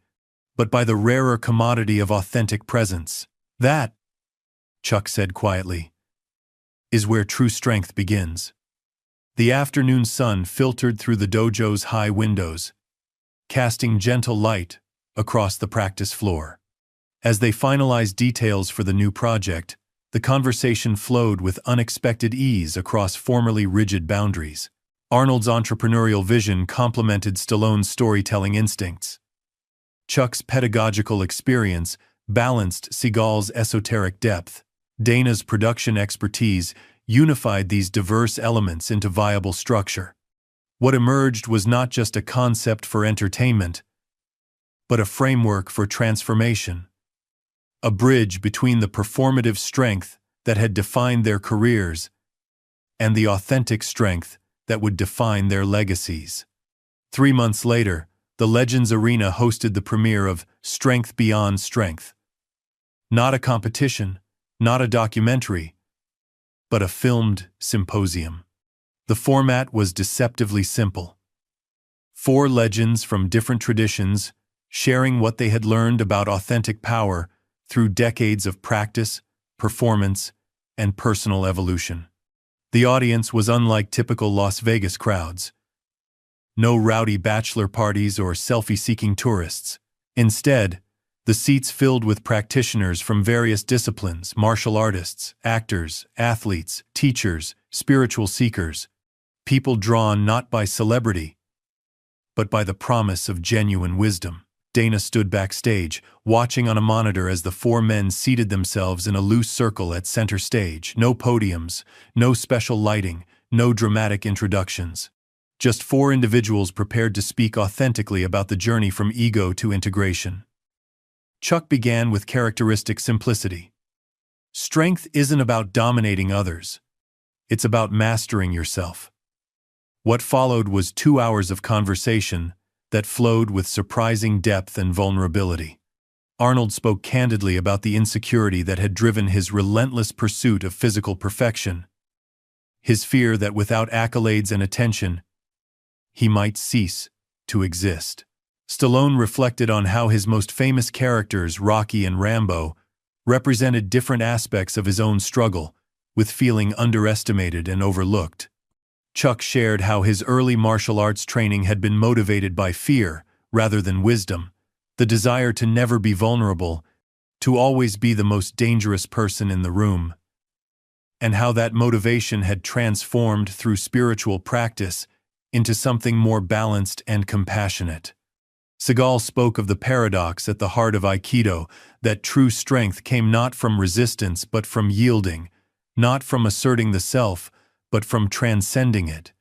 but by the rarer commodity of authentic presence. That, Chuck said quietly, is where true strength begins. The afternoon sun filtered through the dojo's high windows, casting gentle light across the practice floor. As they finalized details for the new project, the conversation flowed with unexpected ease across formerly rigid boundaries. Arnold's entrepreneurial vision complemented Stallone's storytelling instincts. Chuck's pedagogical experience balanced Seagal's esoteric depth. Dana's production expertise unified these diverse elements into viable structure. What emerged was not just a concept for entertainment, but a framework for transformation. A bridge between the performative strength that had defined their careers and the authentic strength that would define their legacies. 3 months later, the Legends Arena hosted the premiere of Strength Beyond Strength. Not a competition, not a documentary, but a filmed symposium. The format was deceptively simple. 4 legends from different traditions sharing what they had learned about authentic power through decades of practice, performance, and personal evolution. The audience was unlike typical Las Vegas crowds. No rowdy bachelor parties or selfie-seeking tourists. Instead, the seats filled with practitioners from various disciplines, martial artists, actors, athletes, teachers, spiritual seekers, people drawn not by celebrity, but by the promise of genuine wisdom. Dana stood backstage, watching on a monitor as the 4 men seated themselves in a loose circle at center stage. No podiums, no special lighting, no dramatic introductions. Just 4 individuals prepared to speak authentically about the journey from ego to integration. Chuck began with characteristic simplicity. Strength isn't about dominating others. It's about mastering yourself. What followed was 2 hours of conversation that flowed with surprising depth and vulnerability. Arnold spoke candidly about the insecurity that had driven his relentless pursuit of physical perfection, his fear that without accolades and attention, he might cease to exist. Stallone reflected on how his most famous characters, Rocky and Rambo, represented different aspects of his own struggle with feeling underestimated and overlooked. Chuck shared how his early martial arts training had been motivated by fear rather than wisdom, the desire to never be vulnerable, to always be the most dangerous person in the room, and how that motivation had transformed through spiritual practice into something more balanced and compassionate. Seagal spoke of the paradox at the heart of Aikido, that true strength came not from resistance but from yielding, not from asserting the self, but from transcending it.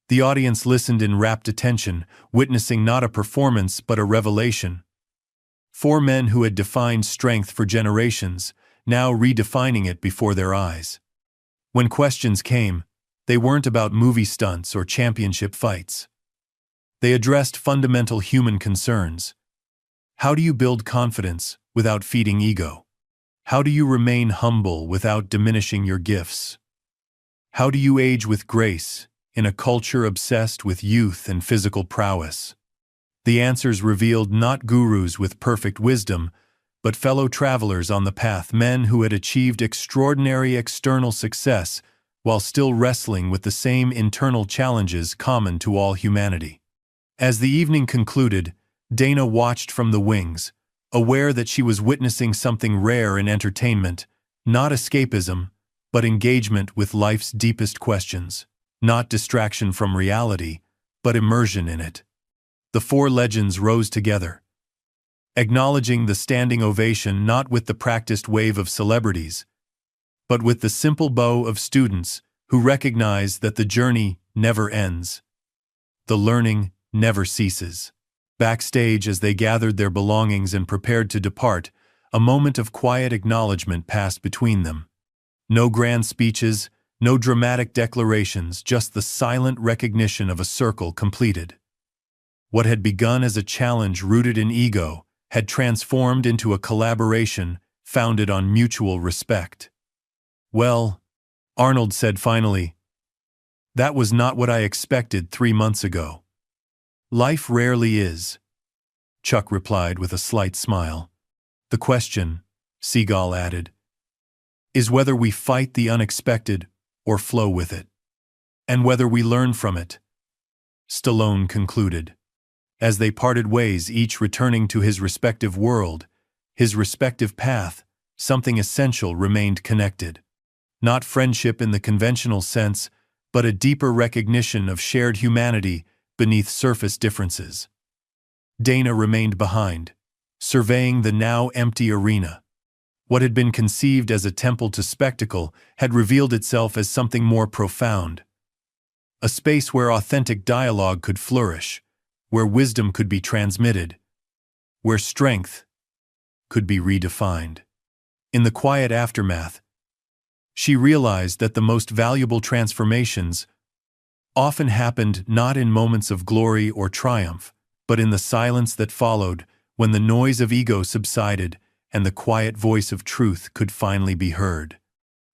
The audience listened in rapt attention, witnessing not a performance but a revelation. Four men who had defined strength for generations, now redefining it before their eyes. When questions came, they weren't about movie stunts or championship fights. They addressed fundamental human concerns. How do you build confidence without feeding ego? How do you remain humble without diminishing your gifts? How do you age with grace in a culture obsessed with youth and physical prowess? The answers revealed not gurus with perfect wisdom, but fellow travelers on the path, men who had achieved extraordinary external success while still wrestling with the same internal challenges common to all humanity. As the evening concluded, Dana watched from the wings, aware that she was witnessing something rare in entertainment, not escapism, but engagement with life's deepest questions, not distraction from reality, but immersion in it. The four legends rose together, acknowledging the standing ovation not with the practiced wave of celebrities, but with the simple bow of students who recognize that the journey never ends. The learning never ceases. Backstage, as they gathered their belongings and prepared to depart, a moment of quiet acknowledgement passed between them. No grand speeches, no dramatic declarations, just the silent recognition of a circle completed. What had begun as a challenge rooted in ego had transformed into a collaboration founded on mutual respect. "Well," Arnold said finally, "that was not what I expected 3 months ago." "Life rarely is," Chuck replied with a slight smile. "The question," Seagal added, "is whether we fight the unexpected or flow with it. And whether we learn from it," Stallone concluded. As they parted ways, each returning to his respective world, his respective path, something essential remained connected. Not friendship in the conventional sense, but a deeper recognition of shared humanity beneath surface differences. Dana remained behind, surveying the now empty arena. What had been conceived as a temple to spectacle had revealed itself as something more profound. A space where authentic dialogue could flourish, where wisdom could be transmitted, where strength could be redefined. In the quiet aftermath, she realized that the most valuable transformations often happened not in moments of glory or triumph, but in the silence that followed, when the noise of ego subsided and the quiet voice of truth could finally be heard.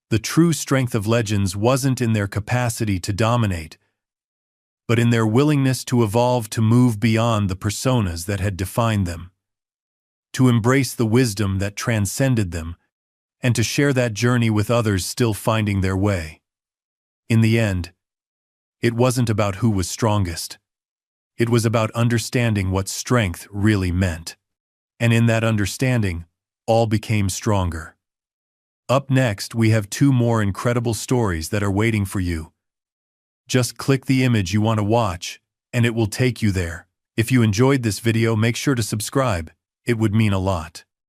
The true strength of legends wasn't in their capacity to dominate, but in their willingness to evolve, to move beyond the personas that had defined them, to embrace the wisdom that transcended them, and to share that journey with others still finding their way. In the end, it wasn't about who was strongest. It was about understanding what strength really meant. And in that understanding, all became stronger. Up next, we have 2 more incredible stories that are waiting for you. Just click the image you want to watch, and it will take you there. If you enjoyed this video, make sure to subscribe. It would mean a lot.